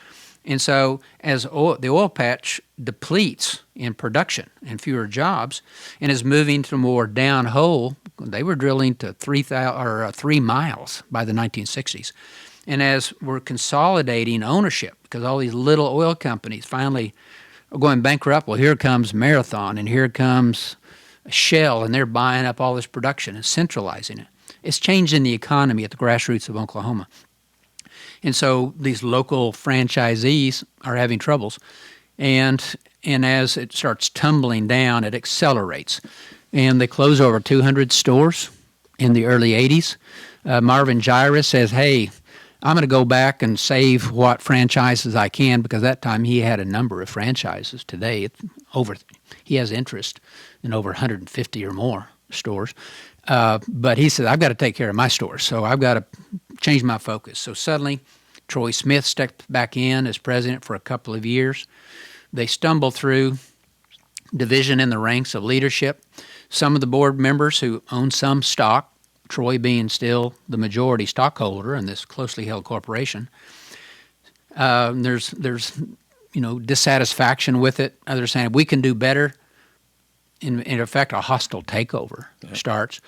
And so as the oil patch depletes in production and fewer jobs and is moving to more downhole, they were drilling to 3 miles by the 1960s. And as we're consolidating ownership, because all these little oil companies finally are going bankrupt, well, here comes Marathon and here comes Shell, and they're buying up all this production and centralizing it. It's changing the economy at the grassroots of Oklahoma. And so these local franchisees are having troubles. And as it starts tumbling down, it accelerates. And they close over 200 stores in the early 80s. Marvin Gyrus says, hey, I'm going to go back and save what franchises I can, because that time he had a number of franchises. Today, he has interest in over 150 or more stores. But he said, I've got to take care of my stores, so I've got to change my focus. So suddenly, Troy Smith stepped back in as president for a couple of years. They stumbled through division in the ranks of leadership. Some of the board members who own some stock, Troy being still the majority stockholder in this closely held corporation, there's dissatisfaction with it. Others saying we can do better. In effect, a hostile takeover starts.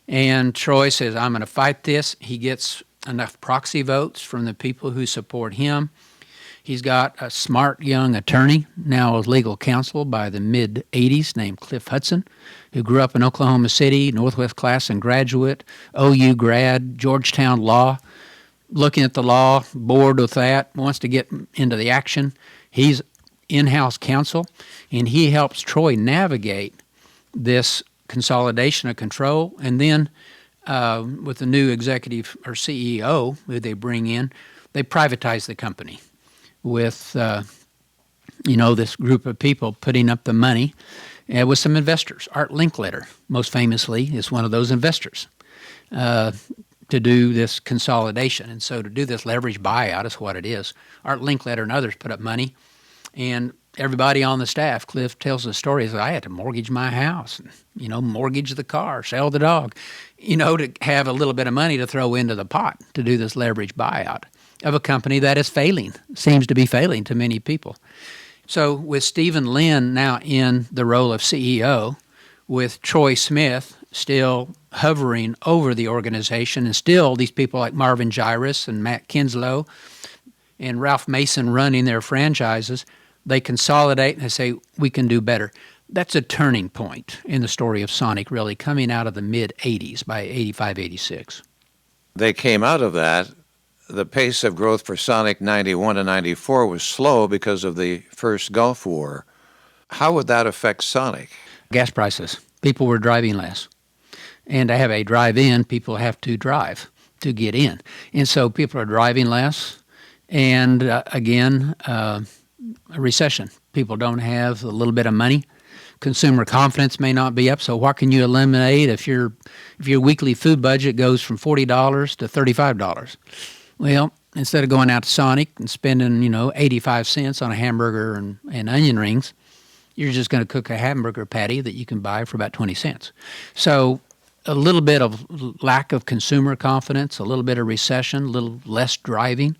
And Troy says, I'm going to fight this. He gets enough proxy votes from the people who support him. He's got a smart young attorney, now a legal counsel by the mid-'80s, named Cliff Hudson, who grew up in Oklahoma City, Northwest class and graduate, OU grad, Georgetown law. Looking at the law, bored with that, wants to get into the action. He's in-house counsel, and he helps Troy navigate this consolidation of control. And then with the new executive or CEO who they bring in, they privatize the company with this group of people putting up the money. with some investors. Art Linkletter, most famously, is one of those investors to do this consolidation. And so to do this leverage buyout is what it is. Art Linkletter and others put up money, and everybody on the staff, Cliff tells the story, is I had to mortgage my house, mortgage the car, sell the dog, to have a little bit of money to throw into the pot to do this leverage buyout of a company that is failing, seems to be failing to many people. So with Stephen Lynn now in the role of CEO, with Troy Smith still hovering over the organization, and still these people like Marvin Gyrus and Matt Kinslow and Ralph Mason running their franchises, they consolidate and they say, we can do better. That's a turning point in the story of Sonic, really, coming out of the mid-'80s by 85, 86. They came out of that. The pace of growth for Sonic 91 to 94 was slow because of the first Gulf War. How would that affect Sonic? Gas prices. People were driving less. And to have a drive-in, people have to drive to get in. And so people are driving less. And again, a recession. People don't have a little bit of money. Consumer confidence may not be up. So what can you eliminate if your weekly food budget goes from $40 to $35? Well, instead of going out to Sonic and spending, 85 cents on a hamburger and onion rings, you're just going to cook a hamburger patty that you can buy for about 20 cents. So a little bit of lack of consumer confidence, a little bit of recession, a little less driving,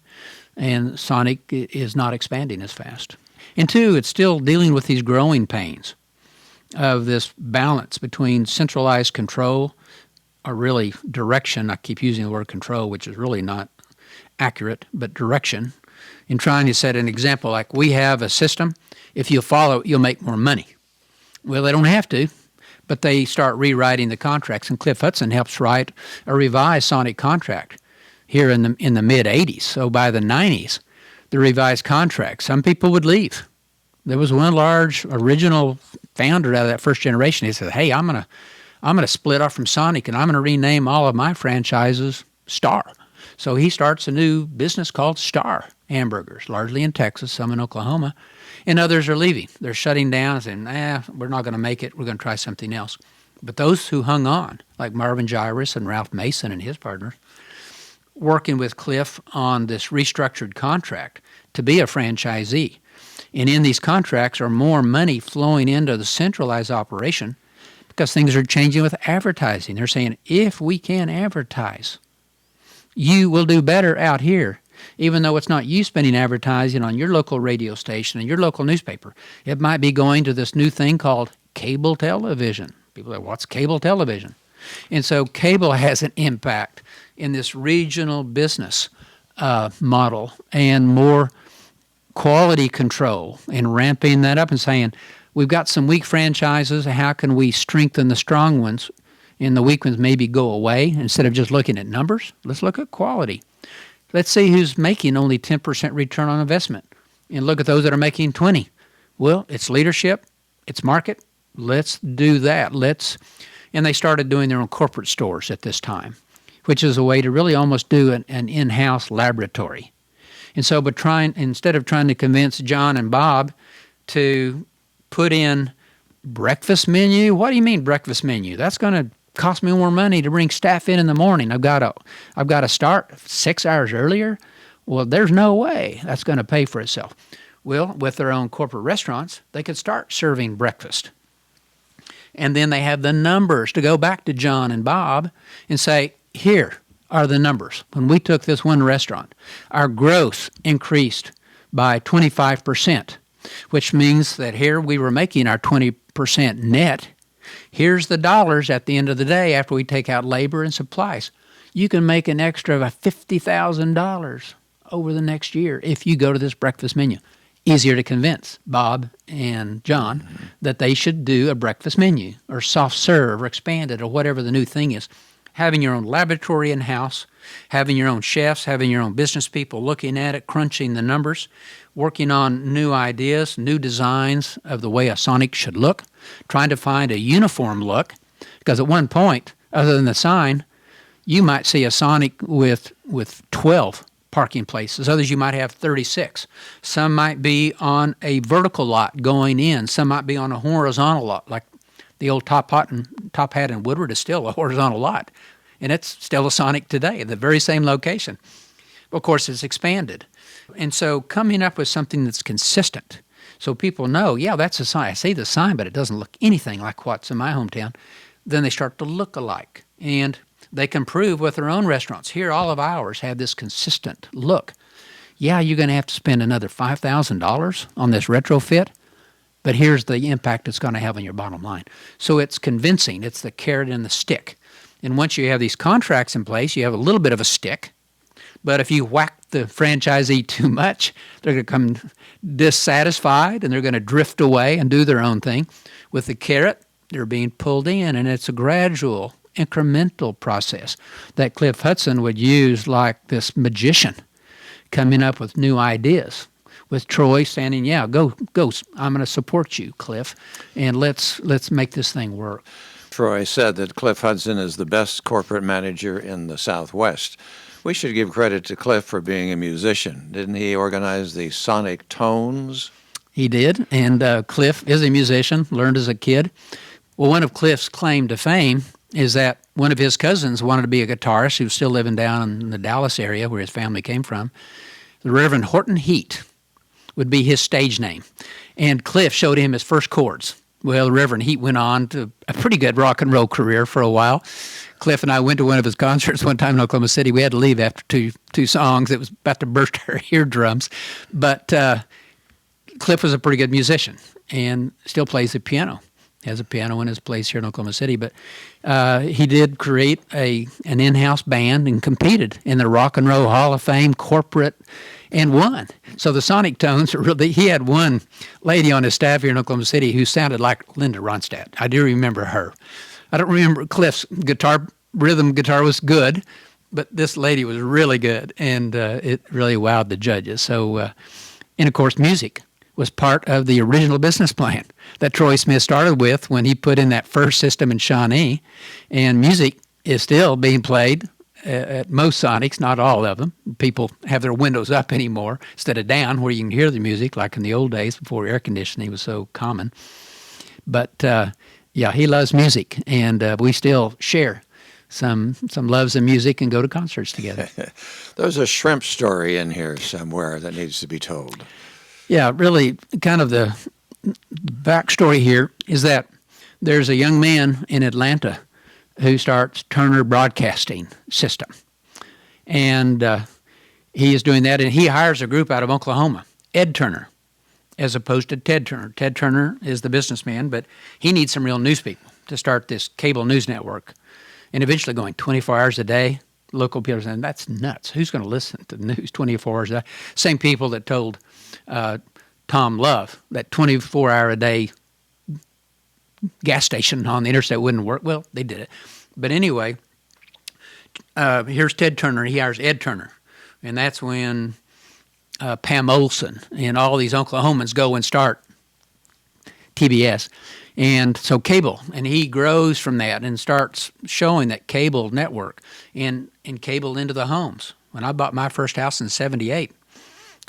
and Sonic is not expanding as fast. And two, it's still dealing with these growing pains of this balance between centralized control, or really direction. I keep using the word control, which is really not accurate, but direction, in trying to set an example like we have a system. If you follow it, you'll make more money. Well, they don't have to, but they start rewriting the contracts, and Cliff Hudson helps write a revised Sonic contract here in the mid-'80s. So by the '90s, the revised contract, some people would leave. There was one large original founder out of that first generation. He said, hey, I'm gonna split off from Sonic, and I'm going to rename all of my franchises Star. So he starts a new business called Star Hamburgers, largely in Texas, some in Oklahoma, and others are leaving. They're shutting down and saying, we're not going to make it. We're going to try something else. But those who hung on, like Marvin Gyrus and Ralph Mason and his partners, working with Cliff on this restructured contract to be a franchisee. And in these contracts are more money flowing into the centralized operation because things are changing with advertising. They're saying, if we can advertise, you will do better out here, even though it's not you spending advertising on your local radio station and your local newspaper. It might be going to this new thing called cable television. People are like, what's cable television? And so cable has an impact in this regional business model and more quality control and ramping that up and saying, we've got some weak franchises. How can we strengthen the strong ones? And the weak ones maybe go away. Instead of just looking at numbers, let's look at quality. Let's see who's making only 10% return on investment and look at those that are making 20. Well, it's leadership, it's market. Let's do that. And they started doing their own corporate stores at this time, which is a way to really almost do an in-house laboratory. And so, but instead of trying to convince John and Bob to put in breakfast menu, what do you mean breakfast menu? That's going to cost me more money to bring staff in the morning. I've got to start 6 hours earlier. Well, there's no way that's going to pay for itself. Well, with their own corporate restaurants, they could start serving breakfast. And then they have the numbers to go back to John and Bob and say, here are the numbers. When we took this one restaurant, our growth increased by 25%, which means that here we were making our 20% net. Here's the dollars at the end of the day after we take out labor and supplies. You can make an extra of $50,000 over the next year if you go to this breakfast menu. Easier to convince Bob and John that they should do a breakfast menu or soft serve or expanded or whatever the new thing is. Having your own laboratory in-house, having your own chefs, having your own business people looking at it, crunching the numbers, working on new ideas, new designs of the way a Sonic should look, trying to find a uniform look. Because at one point, other than the sign, you might see a Sonic with 12 parking places. Others you might have 36. Some might be on a vertical lot going in. Some might be on a horizontal lot, like the old Top Hat in Woodward is still a horizontal lot. And it's still a Sonic today, the very same location. Of course, it's expanded. And so coming up with something that's consistent so people know, yeah, that's a sign. I see the sign, but it doesn't look anything like what's in my hometown. Then they start to look alike. And they can prove with their own restaurants. Here, all of ours have this consistent look. Yeah, you're going to have to spend another $5,000 on this retrofit, but here's the impact it's going to have on your bottom line. So it's convincing. It's the carrot and the stick. And once you have these contracts in place, you have a little bit of a stick. But if you whack the franchisee too much, they're going to come dissatisfied and they're going to drift away and do their own thing. With the carrot, they're being pulled in, and it's a gradual, incremental process that Cliff Hudson would use like this magician, coming up with new ideas. With Troy saying, yeah, go, I'm going to support you, Cliff, and let's make this thing work. Troy said that Cliff Hudson is the best corporate manager in the Southwest. We should give credit to Cliff for being a musician. Didn't he organize the Sonic Tones? He did, and Cliff is a musician, learned as a kid. Well, one of Cliff's claim to fame is that one of his cousins wanted to be a guitarist who was still living down in the Dallas area where his family came from. The Reverend Horton Heat would be his stage name. And Cliff showed him his first chords. Well, the Reverend Heat went on to a pretty good rock and roll career for a while. Cliff and I went to one of his concerts one time in Oklahoma City. We had to leave after two songs. It was about to burst our eardrums. But Cliff was a pretty good musician and still plays the piano. Has a piano in his place here in Oklahoma City. But he did create an in-house band and competed in the Rock and Roll Hall of Fame corporate and won. So the Sonic Tones, he had one lady on his staff here in Oklahoma City who sounded like Linda Ronstadt. I do remember her. I don't remember Cliff's rhythm guitar was good, but this lady was really good, and it really wowed the judges. So, and of course, music was part of the original business plan that Troy Smith started with when he put in that first system in Shawnee, and music is still being played at most Sonics, not all of them. People have their windows up anymore instead of down where you can hear the music like in the old days before air conditioning was so common. But yeah, he loves music, and we still share some loves of music and go to concerts together. There's a shrimp story in here somewhere that needs to be told. Yeah, really kind of the backstory here is that there's a young man in Atlanta who starts Turner Broadcasting System. And he is doing that, and he hires a group out of Oklahoma, Ed Turner, as opposed to Ted Turner. Ted Turner is the businessman, but he needs some real news people to start this cable news network. And eventually going 24 hours a day, local people are saying, that's nuts. Who's going to listen to the news 24 hours a day? Same people that told Tom Love that 24-hour-a-day gas station on the interstate wouldn't work. Well, they did it. But anyway, here's Ted Turner. He hires Ed Turner. And that's when Pam Olson and all these Oklahomans go and start TBS. And so cable, and he grows from that and starts showing that cable network and cable into the homes. When I bought my first house in 78,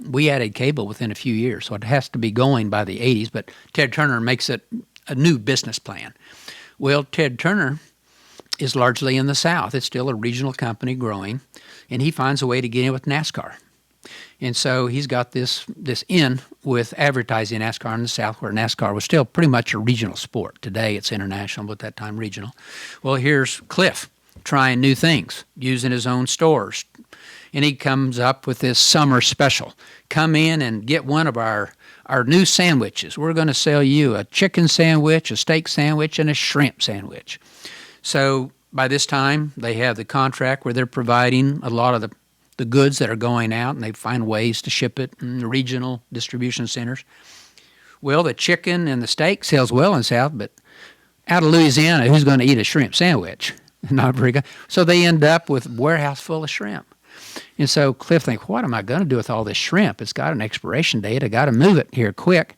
we added cable within a few years. So it has to be going by the 80s, but Ted Turner makes it a new business plan. Well, Ted Turner is largely in the South. It's still a regional company growing, and he finds a way to get in with NASCAR. And so he's got this in with advertising NASCAR in the South, where NASCAR was still pretty much a regional sport. Today it's international, but at that time regional. Well, here's Cliff trying new things, using his own stores. And he comes up with this summer special. Come in and get one of our new sandwiches. We're going to sell you a chicken sandwich, a steak sandwich, and a shrimp sandwich. So by this time, they have the contract where they're providing a lot of the goods that are going out, and they find ways to ship it in the regional distribution centers. Well, the chicken and the steak sells well in the South, but out of Louisiana, who's going to eat a shrimp sandwich? Not very good. So they end up with a warehouse full of shrimp. And so Cliff thinks, what am I going to do with all this shrimp? It's got an expiration date. I got to move it here quick.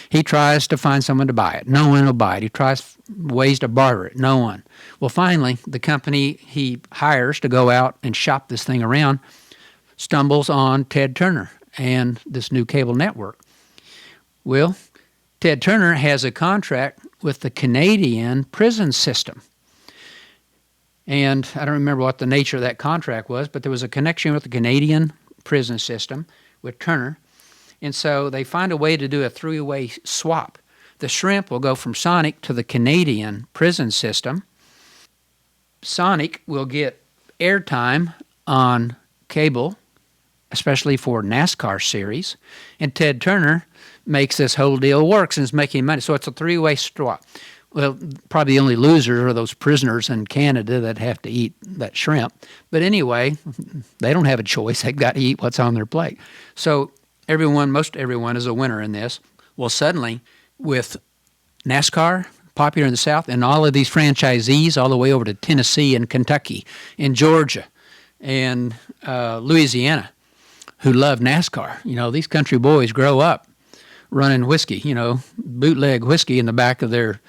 He tries to find someone to buy it. No one will buy it. He tries ways to barter it. No one. Well, finally, the company he hires to go out and shop this thing around stumbles on Ted Turner and this new cable network. Well, Ted Turner has a contract with the Canadian prison system. And I don't remember what the nature of that contract was, but there was a connection with the Canadian prison system with Turner. And so they find a way to do a three-way swap. The shrimp will go from Sonic to the Canadian prison system. Sonic will get airtime on cable, especially for NASCAR series. And Ted Turner makes this whole deal work and is making money. So it's a three-way swap. Well, probably the only losers are those prisoners in Canada that have to eat that shrimp. But anyway, they don't have a choice. They've got to eat what's on their plate. So most everyone is a winner in this. Well, suddenly, with NASCAR popular in the South and all of these franchisees all the way over to Tennessee and Kentucky and Georgia and Louisiana who love NASCAR. These country boys grow up running whiskey, bootleg whiskey in the back of their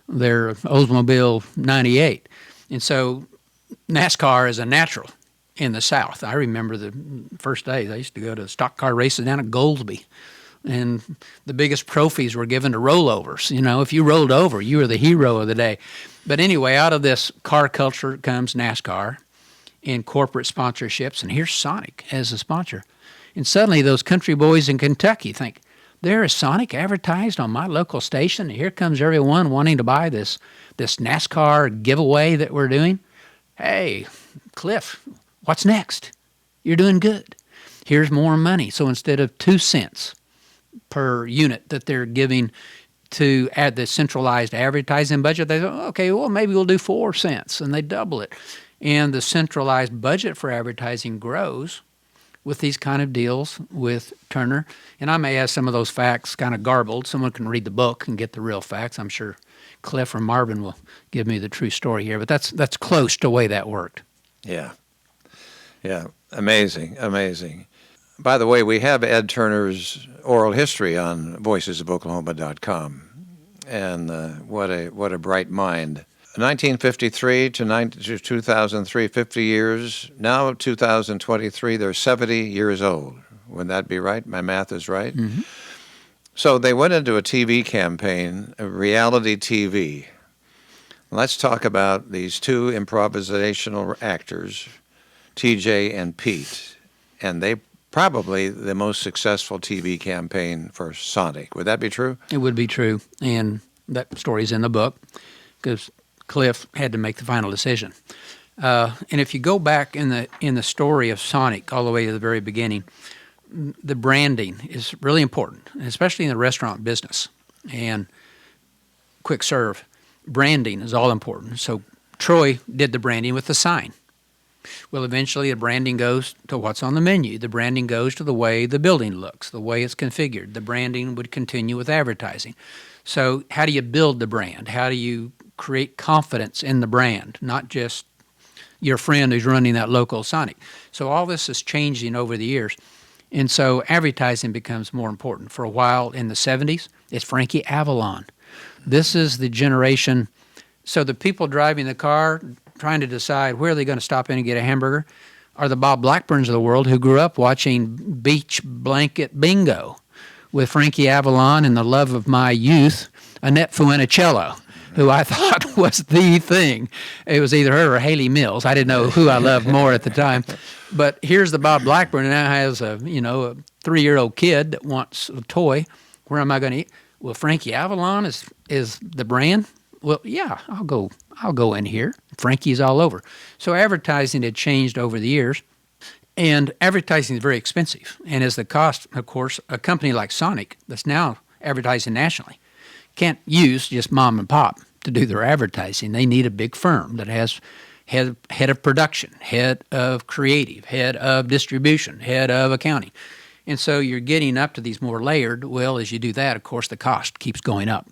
Oldsmobile 98. And so NASCAR is a natural in the South. I remember the first days I used to go to stock car races down at Goldsby, and the biggest trophies were given to rollovers. If you rolled over, you were the hero of the day. But anyway, out of this car culture comes NASCAR and corporate sponsorships, and here's Sonic as a sponsor. And suddenly those country boys in Kentucky think, there is Sonic advertised on my local station. Here comes everyone wanting to buy this NASCAR giveaway that we're doing. Hey, Cliff, what's next? You're doing good. Here's more money. So instead of 2 cents per unit that they're giving to add the centralized advertising budget, they say, okay, well, maybe we'll do 4 cents, and they double it. And the centralized budget for advertising grows with these kind of deals with Turner. And I may have some of those facts kind of garbled. Someone can read the book and get the real facts. I'm sure Cliff or Marvin will give me the true story here, but that's close to the way that worked. Yeah. Amazing. By the way, we have Ed Turner's oral history on voicesofoklahoma.com, and what a bright mind. 1953 to 2003, 50 years. Now 2023, they're 70 years old. Would that be right? My math is right? Mm-hmm. So they went into a TV campaign, a reality TV. Let's talk about these two improvisational actors, TJ and Pete, and they probably the most successful TV campaign for Sonic. Would that be true? It would be true, and that story's in the book because Cliff had to make the final decision. And if you go back in the story of Sonic all the way to the very beginning, the branding is really important, especially in the restaurant business. And quick serve, branding is all important. So Troy did the branding with the sign. Well, eventually the branding goes to what's on the menu. The branding goes to the way the building looks, the way it's configured. The branding would continue with advertising. So how do you build the brand? How do you create confidence in the brand, not just your friend who's running that local Sonic? So all this is changing over the years. And so advertising becomes more important. For a while in the 70s, it's Frankie Avalon. This is the generation. So the people driving the car trying to decide where are they going to stop in and get a hamburger are the Bob Blackburns of the world who grew up watching Beach Blanket Bingo with Frankie Avalon and the love of my youth, Annette Funicello, who I thought was the thing. It was either her or Haley Mills. I didn't know who I loved more at the time. But here's the Bob Blackburn, and now has a 3-year-old kid that wants a toy. Where am I going to eat? Well, Frankie Avalon is the brand. Well, yeah, I'll go in here. Frankie's all over. So advertising had changed over the years, and advertising is very expensive. And as the cost, of course, a company like Sonic that's now advertising nationally can't use just mom and pop to do their advertising. They need a big firm that has head of production, head of creative, head of distribution, head of accounting. And so you're getting up to these more layered. Well, as you do that, of course, the cost keeps going up.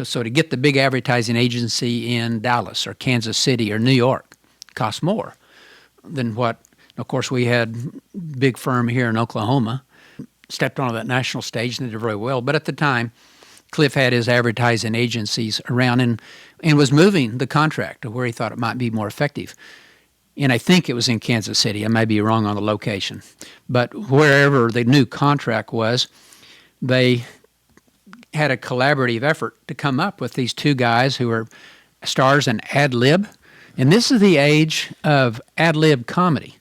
So to get the big advertising agency in Dallas or Kansas City or New York costs more than what, of course, we had big firm here in Oklahoma, stepped onto that national stage and did very well. But at the time, Cliff had his advertising agencies around and was moving the contract to where he thought it might be more effective. and I think it was in Kansas City. I may be wrong on the location. But wherever the new contract was, they had a collaborative effort to come up with these two guys who are stars in ad lib. And this is the age of ad lib comedy.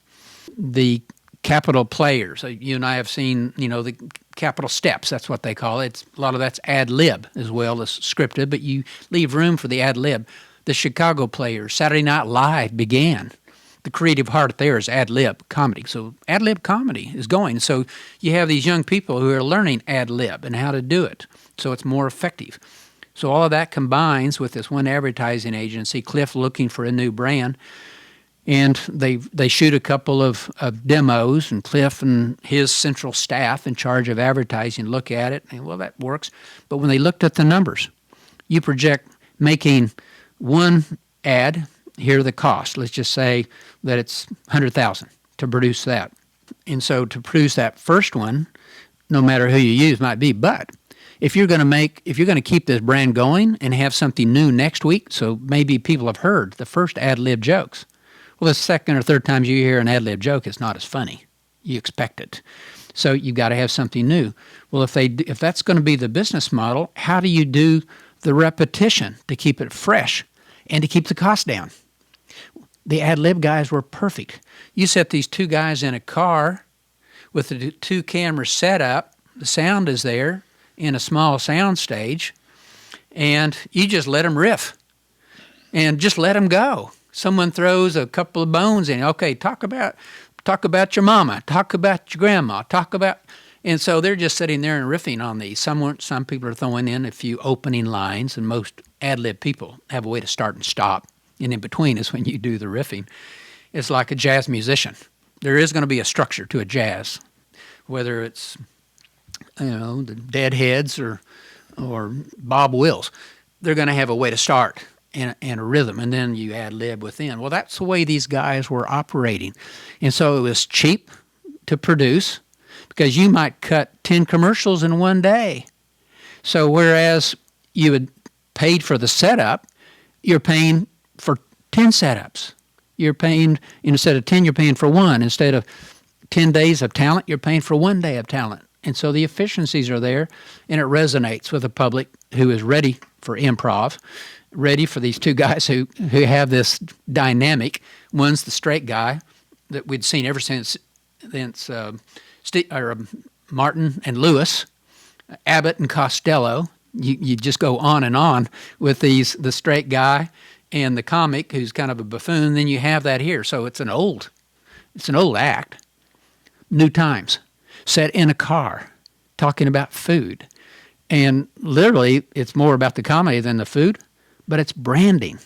The capital players, you and I have seen, the capital steps, that's what they call it. A lot of that's ad lib as well as scripted, but you leave room for the ad lib. The Chicago players, Saturday Night Live began. The creative heart there is ad lib comedy. So ad lib comedy is going. So you have these young people who are learning ad lib and how to do it so it's more effective. So all of that combines with this one advertising agency, Cliff, looking for a new brand. And they shoot a couple of demos, and Cliff and his central staff in charge of advertising look at it, and, well, that works. But when they looked at the numbers, you project making one ad, here are the costs. Let's just say that it's $100,000 to produce that. And so to produce that first one, no matter who you use, might be. But if you're going to keep this brand going and have something new next week, so maybe people have heard the first ad lib jokes. Well, the second or third times you hear an ad lib joke, it's not as funny. You expect it. So you've got to have something new. Well, if that's going to be the business model, how do you do the repetition to keep it fresh and to keep the cost down? The ad lib guys were perfect. You set these two guys in a car with the two cameras set up, the sound is there in a small sound stage, and you just let them riff and just let them go. Someone throws a couple of bones in. Okay, talk about your mama, talk about your grandma, and so they're just sitting there and riffing on these. Some people are throwing in a few opening lines, and most ad lib people have a way to start and stop. And in between is when you do the riffing. It's like a jazz musician. There is going to be a structure to a jazz, whether it's the Deadheads or Bob Wills. They're going to have a way to start and a rhythm, and then you ad lib within. Well, that's the way these guys were operating. And so it was cheap to produce because you might cut 10 commercials in one day. So whereas you had paid for the setup, you're paying for 10 setups. You're paying, instead of 10, you're paying for one. Instead of 10 days of talent, you're paying for 1 day of talent. And so the efficiencies are there, and it resonates with the public who is ready for improv, ready for these two guys who have this dynamic. One's the straight guy that we'd seen ever since Martin and Lewis, Abbott and Costello. You just go on and on with the straight guy and the comic who's kind of a buffoon. Then you have that here. So it's an old act. New times. Set in a car, talking about food. And literally, it's more about the comedy than the food, but it's branding.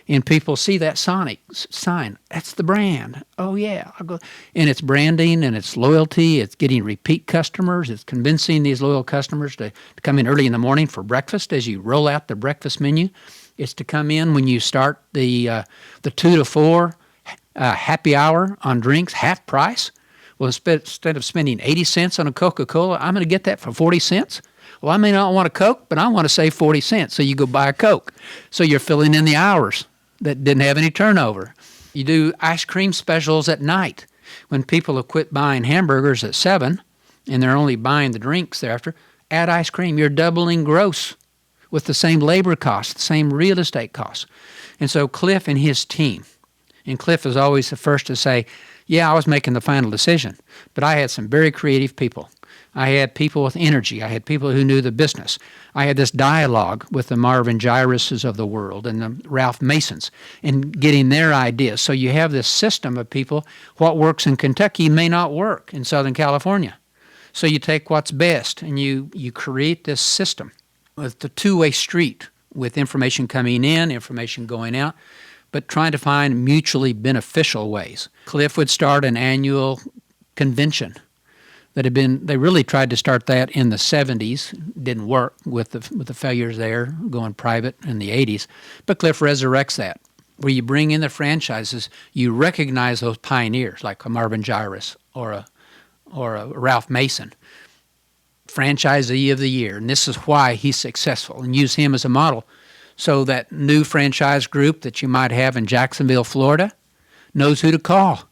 And people see that Sonic sign. That's the brand. Oh, yeah. I'll go. And it's branding, and it's loyalty. It's getting repeat customers. It's convincing these loyal customers to come in early in the morning for breakfast as you roll out the breakfast menu. It's to come in when you start the 2 to 4 happy hour on drinks, half price. Well, instead of spending 80 cents on a Coca-Cola, I'm going to get that for 40 cents. Well, I may not want a Coke, but I want to save 40 cents. So you go buy a Coke. So you're filling in the hours that didn't have any turnover. You do ice cream specials at night. When people have quit buying hamburgers at 7 and they're only buying the drinks thereafter, add ice cream. You're doubling gross with the same labor costs, the same real estate costs. And so Cliff and his team, and Cliff is always the first to say, yeah, I was making the final decision, but I had some very creative people. I had people with energy. I had people who knew the business. I had this dialogue with the Marvin Gyruses of the world and the Ralph Masons and getting their ideas. So you have this system of people. What works in Kentucky may not work in Southern California. So you take what's best and you create this system with the two-way street with information coming in, information going out, but trying to find mutually beneficial ways. Cliff would start an annual convention they really tried to start that in the 70s. Didn't work with the failures there, going private in the 80s. But Cliff resurrects that, where you bring in the franchises, you recognize those pioneers like a Marvin Gyrus or a Ralph Mason, franchisee of the year, and this is why he's successful, and use him as a model. So that new franchise group that you might have in Jacksonville, Florida, knows who to call.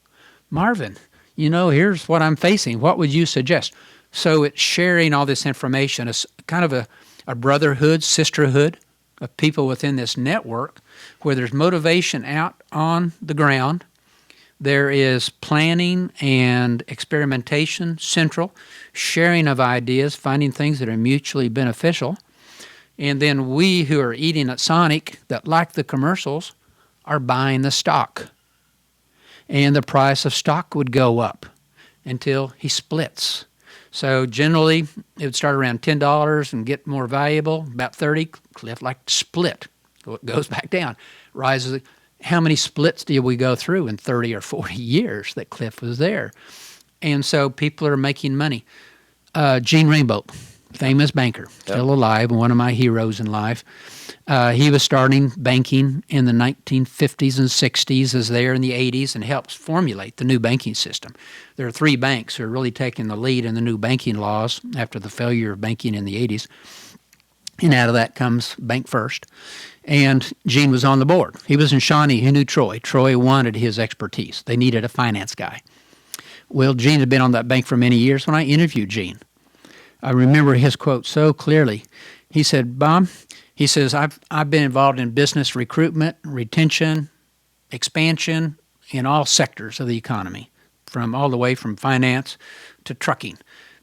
Marvin, here's what I'm facing. What would you suggest? So it's sharing all this information. It's kind of a brotherhood, sisterhood of people within this network where there's motivation out on the ground. There is planning and experimentation central, sharing of ideas, finding things that are mutually beneficial. And then we who are eating at Sonic that like the commercials are buying the stock. And the price of stock would go up until he splits. So generally, it would start around $10 and get more valuable, about 30, Cliff like split. So it goes back down, rises. How many splits did we go through in 30 or 40 years that Cliff was there? And so people are making money. Gene Rainbow, famous banker, still alive, one of my heroes in life. He was starting banking in the 1950s and 60s, is there in the 80s, and helps formulate the new banking system. There are 3 banks who are really taking the lead in the new banking laws after the failure of banking in the 80s. And out of that comes Bank First. And Gene was on the board. He was in Shawnee. He knew Troy. Troy wanted his expertise. They needed a finance guy. Well, Gene had been on that bank for many years. When I interviewed Gene, I remember his quote so clearly. He said, Bob, he says, I've been involved in business recruitment, retention, expansion in all sectors of the economy, from all the way from finance to trucking,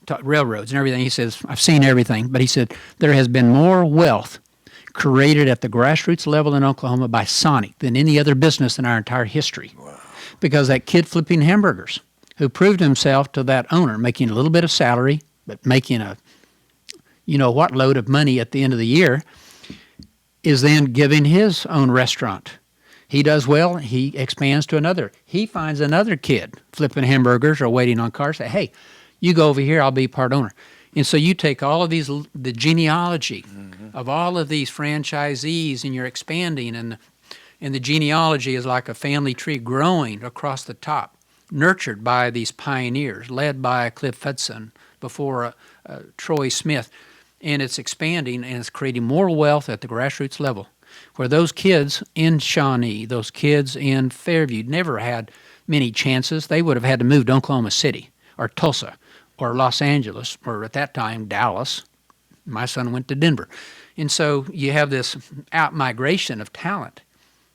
to railroads and everything. He says, I've seen everything. But he said, there has been more wealth created at the grassroots level in Oklahoma by Sonic than any other business in our entire history. Wow. Because that kid flipping hamburgers who proved himself to that owner, making a little bit of salary, but making a what load of money at the end of the year, is then giving his own restaurant. He does well, he expands to another. He finds another kid flipping hamburgers or waiting on cars, say, hey, you go over here, I'll be part owner. And so you take all of these, the genealogy of all of these franchisees, and you're expanding, and the genealogy is like a family tree growing across the top, nurtured by these pioneers, led by Cliff Hudson, before Troy Smith. And it's expanding, and it's creating more wealth at the grassroots level, where those kids in Shawnee, those kids in Fairview never had many chances. They would have had to move to Oklahoma City or Tulsa or Los Angeles, or at that time, Dallas. My son went to Denver. And so you have this out-migration of talent.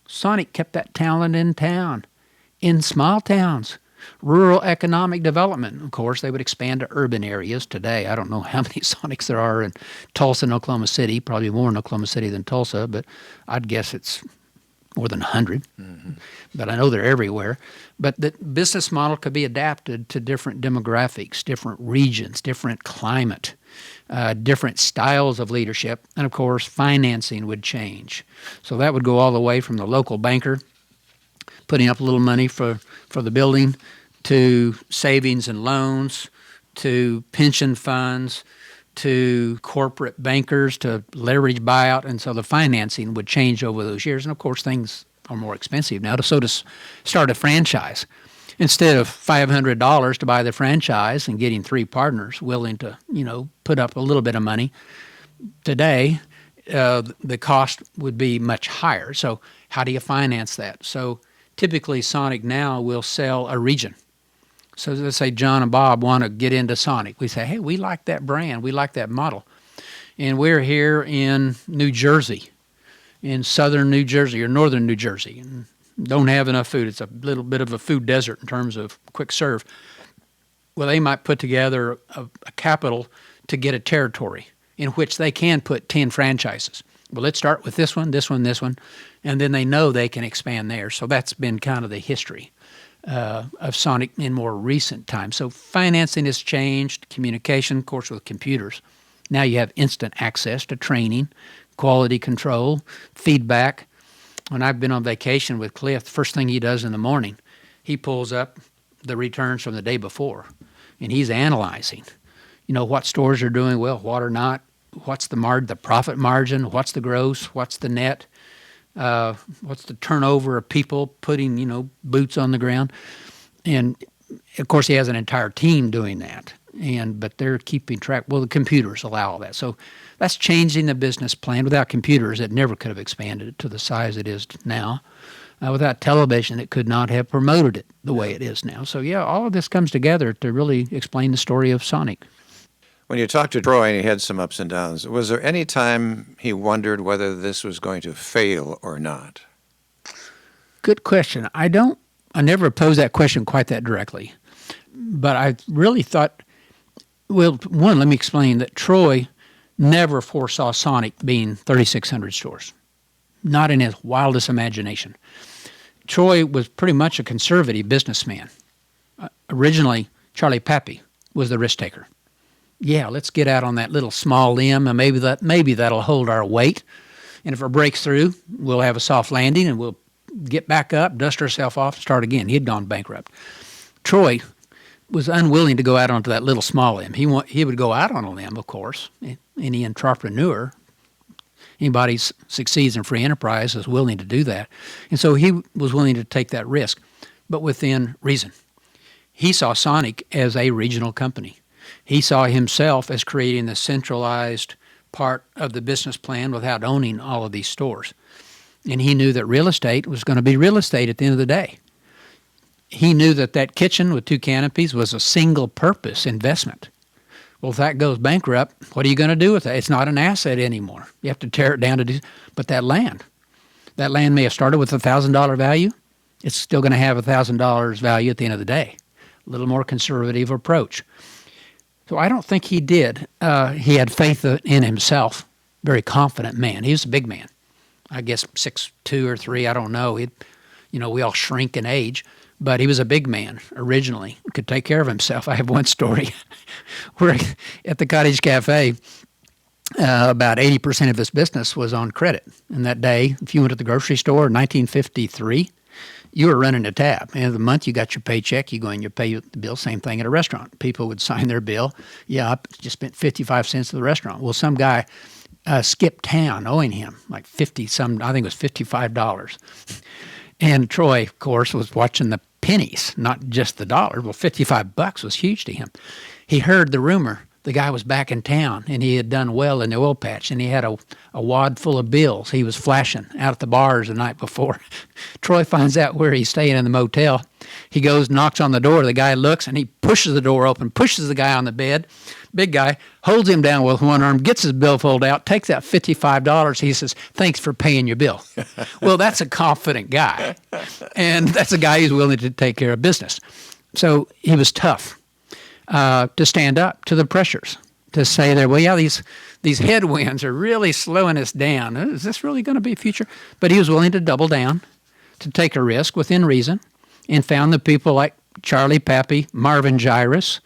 Sonic kept that talent in town, in small towns. Rural economic development. Of course, they would expand to urban areas today. I don't know how many Sonics there are in Tulsa and Oklahoma City, probably more in Oklahoma City than Tulsa, but I'd guess it's more than 100. Mm-hmm. But I know they're everywhere. But the business model could be adapted to different demographics, different regions, different climate, different styles of leadership, and of course, financing would change. So that would go all the way from the local banker putting up a little money for the building, to savings and loans, to pension funds, to corporate bankers, to leverage buyout. And so the financing would change over those years. And of course, things are more expensive now. So to start a franchise, instead of $500 to buy the franchise and getting 3 partners willing to, put up a little bit of money, today the cost would be much higher. So how do you finance that? So typically, Sonic now will sell a region. So let's say John and Bob want to get into Sonic. We say, hey, we like that brand. We like that model. And we're here in New Jersey, in southern New Jersey or northern New Jersey, and don't have enough food. It's a little bit of a food desert in terms of quick serve. Well, they might put together a capital to get a territory in which they can put 10 franchises. Well, let's start with this one, this one, this one, and then they know they can expand there. So that's been kind of the history of Sonic in more recent times. So financing has changed, communication, of course, with computers. Now you have instant access to training, quality control, feedback. When I've been on vacation with Cliff, the first thing he does in the morning, he pulls up the returns from the day before, and he's analyzing, what stores are doing well, what are not. What's the profit margin? What's the gross? What's the net? What's the turnover of people putting, boots on the ground? And, of course, he has an entire team doing that. But they're keeping track. Well, the computers allow all that. So that's changing the business plan. Without computers, it never could have expanded to the size it is now. Without television, it could not have promoted it the way it is now. So, yeah, all of this comes together to really explain the story of Sonic. When you talked to Troy and he had some ups and downs, was there any time he wondered whether this was going to fail or not? Good question. I never posed that question quite that directly. But I really thought, well, one, let me explain that Troy never foresaw Sonic being 3,600 stores. Not in his wildest imagination. Troy was pretty much a conservative businessman. Originally, Charlie Pappy was the risk taker. Yeah, let's get out on that little small limb, and maybe that'll hold our weight. And if it breaks through, we'll have a soft landing, and we'll get back up, dust ourselves off, and start again. He had gone bankrupt. Troy was unwilling to go out onto that little small limb. He would go out on a limb, of course. Any entrepreneur, anybody succeeds in free enterprise is willing to do that. And so he was willing to take that risk, but within reason. He saw Sonic as a regional company. He saw himself as creating the centralized part of the business plan without owning all of these stores. And he knew that real estate was going to be real estate at the end of the day. He knew that kitchen with 2 canopies was a single-purpose investment. Well, if that goes bankrupt, what are you going to do with that? It's not an asset anymore. You have to tear it down to do. But that land may have started with $1,000 value. It's still going to have $1,000 value at the end of the day. A little more conservative approach. So I don't think he did. He had faith in himself. Very confident man. He was a big man. I guess 6'2" or 3. I don't know. We all shrink in age. But he was a big man originally, could take care of himself. I have one story where at the Cottage Cafe, about 80% of his business was on credit. And that day, if you went to the grocery store in 1953, you were running a tab. End of the month, you got your paycheck, you go in, you pay the bill, same thing at a restaurant. People would sign their bill. Yeah, I just spent 55 cents at the restaurant. Well, some guy skipped town owing him like I think it was $55. And Troy, of course, was watching the pennies, not just the dollar. Well, $55 was huge to him. He heard the rumor the guy was back in town and he had done well in the oil patch and he had a wad full of bills he was flashing out at the bars the night before. Troy finds out where he's staying in the motel. He goes, knocks on the door. The guy looks and he pushes the door open, pushes the guy on the bed. Big guy, holds him down with one arm, gets his billfold out, takes out $55. He says, "Thanks for paying your bill." Well, that's a confident guy. And that's a guy who's willing to take care of business. So he was tough to stand up to the pressures, to say that, well, yeah, these headwinds are really slowing us down. Is this really going to be a future? But he was willing to double down, to take a risk within reason, and found the people like Charlie Pappy, Marvin Gyrus,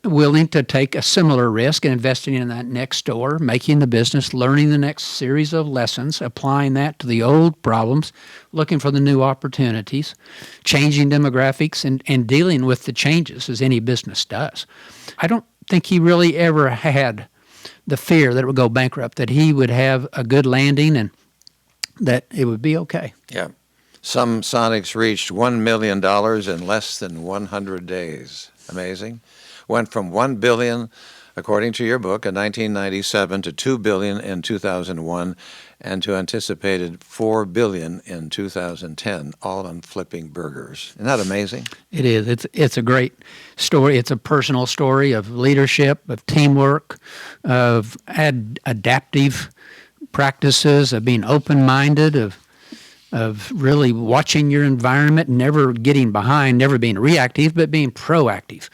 willing to take a similar risk and investing in that next store, making the business, learning the next series of lessons, applying that to the old problems, looking for the new opportunities, changing demographics, and dealing with the changes as any business does. I don't think he really ever had the fear that it would go bankrupt, that he would have a good landing and that it would be okay. Yeah. Some Sonics reached $1 million in less than 100 days. Amazing. Went from $1 billion, according to your book, in 1997 to $2 billion in 2001 and to anticipated $4 billion in 2010, all on flipping burgers. Isn't that amazing? It is. It's a great story. It's a personal story of leadership, of teamwork, of adaptive practices, of being open-minded, of really watching your environment, never getting behind, never being reactive, but being proactive.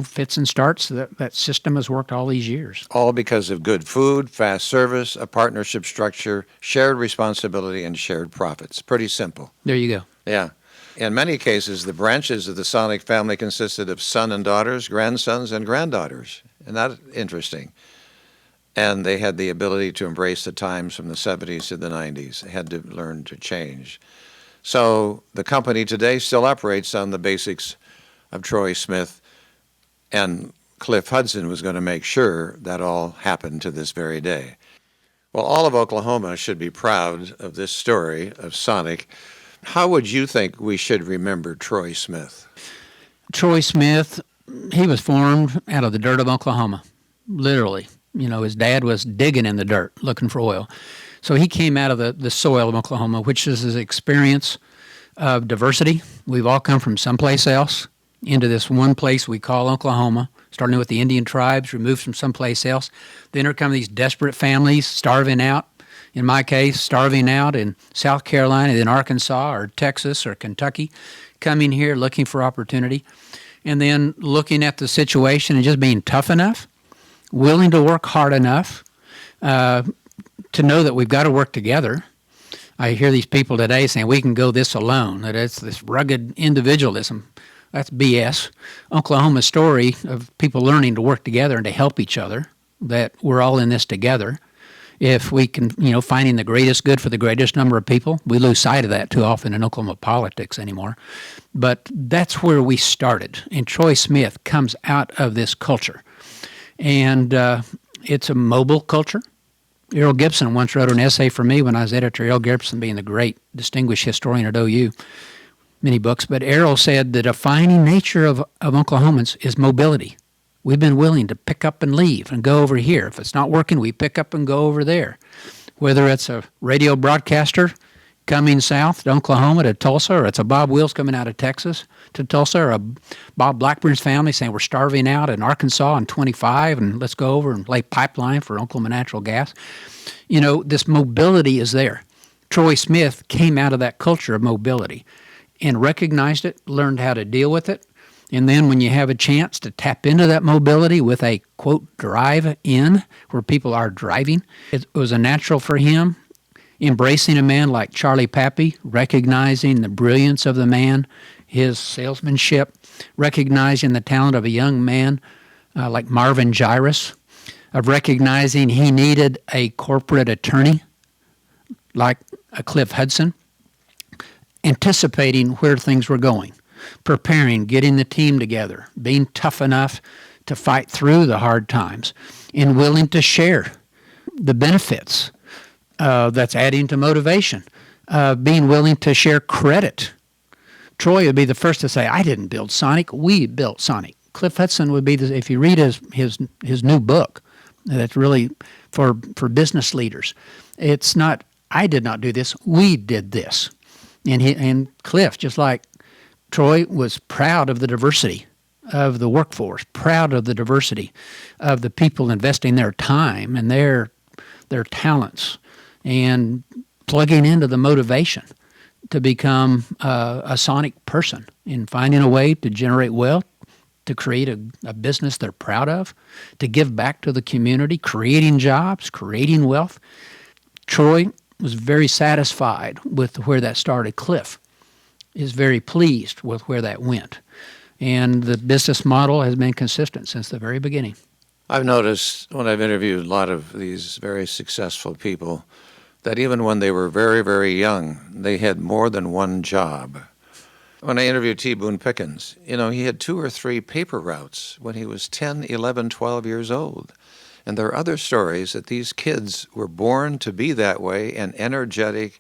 Fits and starts, that system has worked all these years. All because of good food, fast service, a partnership structure, shared responsibility, and shared profits. Pretty simple. There you go. Yeah. In many cases, the branches of the Sonic family consisted of son and daughters, grandsons and granddaughters. Isn't that interesting? And they had the ability to embrace the times from the 70s to the 90s. They had to learn to change. So the company today still operates on the basics of Troy Smith, and Cliff Hudson was going to make sure that all happened to this very day. Well, all of Oklahoma should be proud of this story of Sonic. How would you think we should remember Troy Smith? Troy Smith, he was formed out of the dirt of Oklahoma, literally. His dad was digging in the dirt looking for oil. So he came out of the soil of Oklahoma, which is his experience, of diversity. We've all come from someplace else into this one place we call Oklahoma, starting with the Indian tribes, removed from someplace else. Then here come these desperate families starving out. In my case, starving out in South Carolina, then Arkansas or Texas or Kentucky, coming here looking for opportunity, and then looking at the situation and just being tough enough, willing to work hard enough to know that we've got to work together. I hear these people today saying we can go this alone, that it's this rugged individualism. That's BS. Oklahoma's story of people learning to work together and to help each other, that we're all in this together. If we can, finding the greatest good for the greatest number of people, we lose sight of that too often in Oklahoma politics anymore. But that's where we started. And Troy Smith comes out of this culture. And it's a mobile culture. Errol Gibson once wrote an essay for me when I was editor, Errol Gibson being the great distinguished historian at OU, many books. But Errol said the defining nature of Oklahomans is mobility. We've been willing to pick up and leave and go over here. If it's not working, we pick up and go over there. Whether it's a radio broadcaster coming south to Oklahoma to Tulsa, or it's a Bob Wills coming out of Texas to Tulsa, or a Bob Blackburn's family saying we're starving out in Arkansas in 25 and let's go over and lay pipeline for Oklahoma natural gas. This mobility is there. Troy Smith came out of that culture of mobility and recognized it, learned how to deal with it. And then when you have a chance to tap into that mobility with a, quote, drive in, where people are driving, it was a natural for him. Embracing a man like Charlie Pappy, recognizing the brilliance of the man, his salesmanship, recognizing the talent of a young man like Marvin Gyrus, of recognizing he needed a corporate attorney like a Cliff Hudson, anticipating where things were going, preparing, getting the team together, being tough enough to fight through the hard times, and willing to share the benefits. That's adding to motivation, being willing to share credit. Troy would be the first to say, I didn't build Sonic, we built Sonic. Cliff Hudson would be, if you read his new book, that's really for business leaders. It's not, I did not do this, we did this. And Cliff, just like Troy, was proud of the diversity of the workforce, proud of the diversity of the people investing their time and their talents and plugging into the motivation to become a Sonic person and finding a way to generate wealth, to create a business they're proud of, to give back to the community, creating jobs, creating wealth. Troy was very satisfied with where that started. Cliff is very pleased with where that went. And the business model has been consistent since the very beginning. I've noticed when I've interviewed a lot of these very successful people that even when they were very, very young, they had more than one job. When I interviewed T. Boone Pickens, he had 2 or 3 paper routes when he was 10, 11, 12 years old. And there are other stories that these kids were born to be that way and energetic,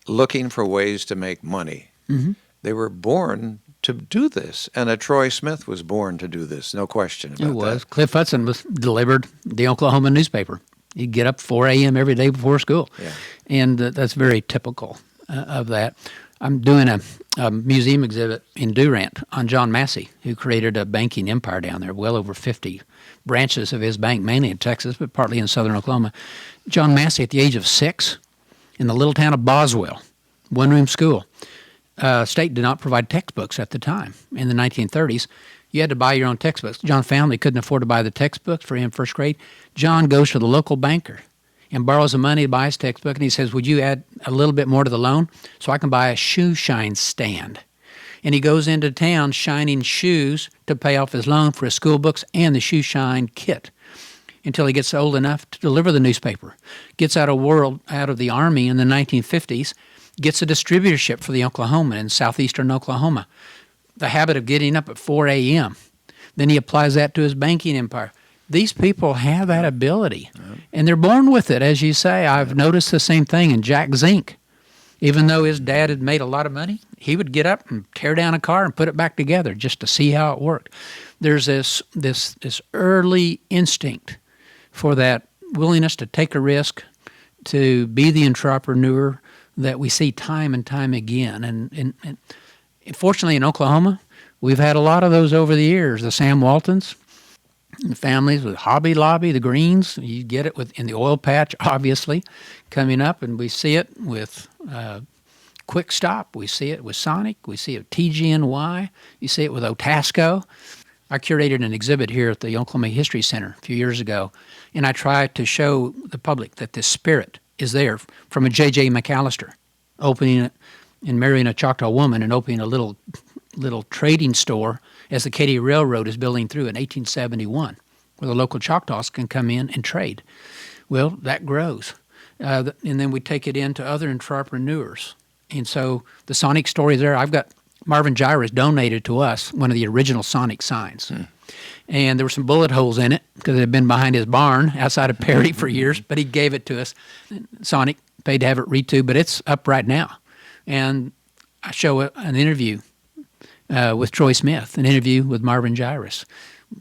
looking for ways to make money. Mm-hmm. They were born to do this, and Troy Smith was born to do this, no question about that. It was. Cliff Hudson was delivered the Oklahoma newspaper. He'd get up 4 a.m. every day before school, and that's very typical of that. I'm doing a museum exhibit in Durant on John Massey, who created a banking empire down there, well over 50 branches of his bank, mainly in Texas, but partly in southern Oklahoma. John Massey, at the age of 6, in the little town of Boswell, one-room school. State did not provide textbooks at the time. In the 1930s, you had to buy your own textbooks. John's family couldn't afford to buy the textbooks for him first grade. John goes to the local banker and borrows the money to buy his textbook, and he says, would you add a little bit more to the loan so I can buy a shoe shine stand? And he goes into town shining shoes to pay off his loan for his school books and the shoe shine kit until he gets old enough to deliver the newspaper. Gets out of the Army in the 1950s, gets a distributorship for the Oklahoman in southeastern Oklahoma. The habit of getting up at 4 a.m. Then he applies that to his banking empire. These people have that ability, and they're born with it, as you say. I've noticed the same thing in Jack Zink. Even though his dad had made a lot of money, he would get up and tear down a car and put it back together just to see how it worked. There's this early instinct for that willingness to take a risk, to be the entrepreneur, that we see time and time again. And fortunately in Oklahoma, we've had a lot of those over the years. The Sam Waltons, and families with Hobby Lobby, the Greens. You get it in the oil patch, obviously, coming up, and we see it with Quick Stop. We see it with Sonic. We see it with TGNY. You see it with Otasco. I curated an exhibit here at the Oklahoma History Center a few years ago, and I tried to show the public that this spirit is there from a J.J. McAllister opening it and marrying a Choctaw woman and opening a little trading store as the Katy Railroad is building through in 1871, where the local Choctaws can come in and trade. Well, that grows. And then we take it into other entrepreneurs. And so the Sonic story is there. I've got Marvin Gyrus donated to us one of the original Sonic signs. And there were some bullet holes in it because it had been behind his barn outside of Perry for years, but he gave it to us. Sonic paid to have it retubed, but it's up right now. And I show an interview with Troy Smith, an interview with Marvin Gyrus.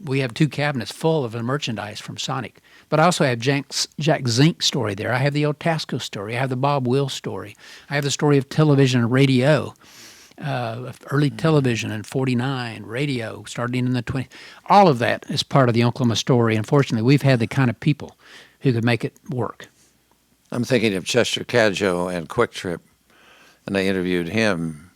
We have 2 cabinets full of the merchandise from Sonic. But I also have Jack Zink story there. I have the Otasco story. I have the Bob Will story. I have the story of television and radio, early television in 49, radio starting in the 20s. All of that is part of the Oklahoma story. Unfortunately, we've had the kind of people who could make it work. I'm thinking of Chester Cadjo and Quick Trip, and I interviewed him.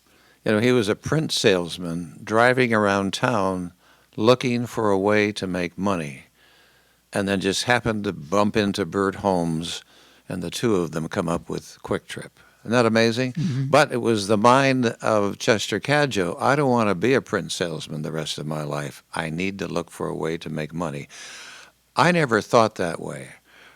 You know, he was a print salesman driving around town looking for a way to make money, and then just happened to bump into Bert Holmes, and the two of them come up with Quick Trip. Isn't that amazing? Mm-hmm. But it was the mind of Chester Cadjo. I don't want to be a print salesman the rest of my life. I need to look for a way to make money. I never thought that way.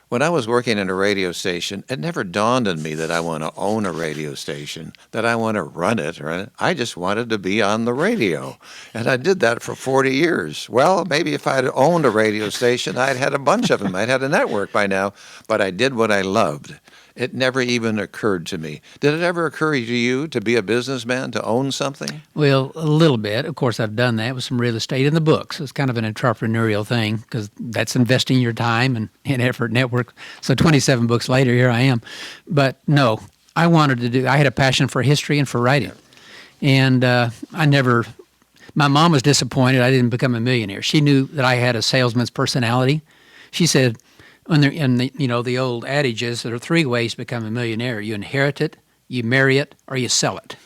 When I was working in a radio station, it never dawned on me that I want to own a radio station, that I want to run it. Right? I just wanted to be on the radio. And I did that for 40 years. Well, maybe if I'd owned a radio station, I'd had a bunch of them. I'd had a network by now. But I did what I loved. It never even occurred to me. Did it ever occur to you to be a businessman, to own something? Well, a little bit. Of course, I've done that with some real estate in the books. It's kind of an entrepreneurial thing because that's investing your time and effort, network. So 27 books later, here I am. But no, I had a passion for history and for writing. And my mom was disappointed I didn't become a millionaire. She knew that I had a salesman's personality. She said, the old adage is there are 3 ways to become a millionaire. You inherit it, you marry it, or you sell it.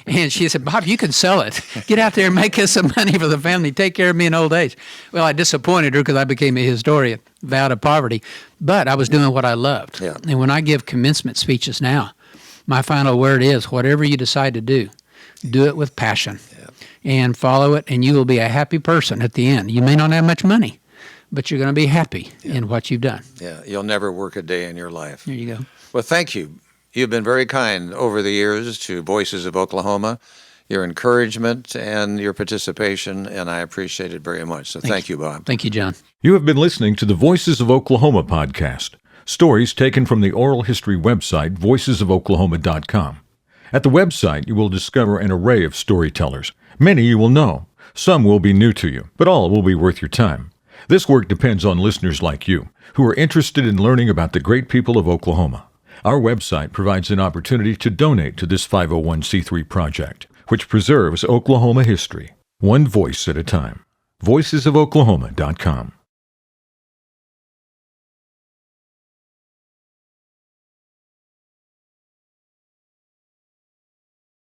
And she said, Bob, you can sell it. Get out there and make us some money for the family. Take care of me in old age. Well, I disappointed her because I became a historian, vowed to poverty. But I was doing what I loved. Yeah. And when I give commencement speeches now, my final word is whatever you decide to do it with passion. Yeah. And follow it, and you will be a happy person at the end. You may not have much money, but you're going to be happy in what you've done. Yeah, you'll never work a day in your life. There you go. Well, thank you. You've been very kind over the years to Voices of Oklahoma, your encouragement and your participation, and I appreciate it very much. So thank you, Bob. Thank you, John. You have been listening to the Voices of Oklahoma podcast, stories taken from the oral history website, voicesofoklahoma.com. At the website, you will discover an array of storytellers. Many you will know. Some will be new to you, but all will be worth your time. This work depends on listeners like you, who are interested in learning about the great people of Oklahoma. Our website provides an opportunity to donate to this 501c3 project, which preserves Oklahoma history, one voice at a time. voicesofoklahoma.com.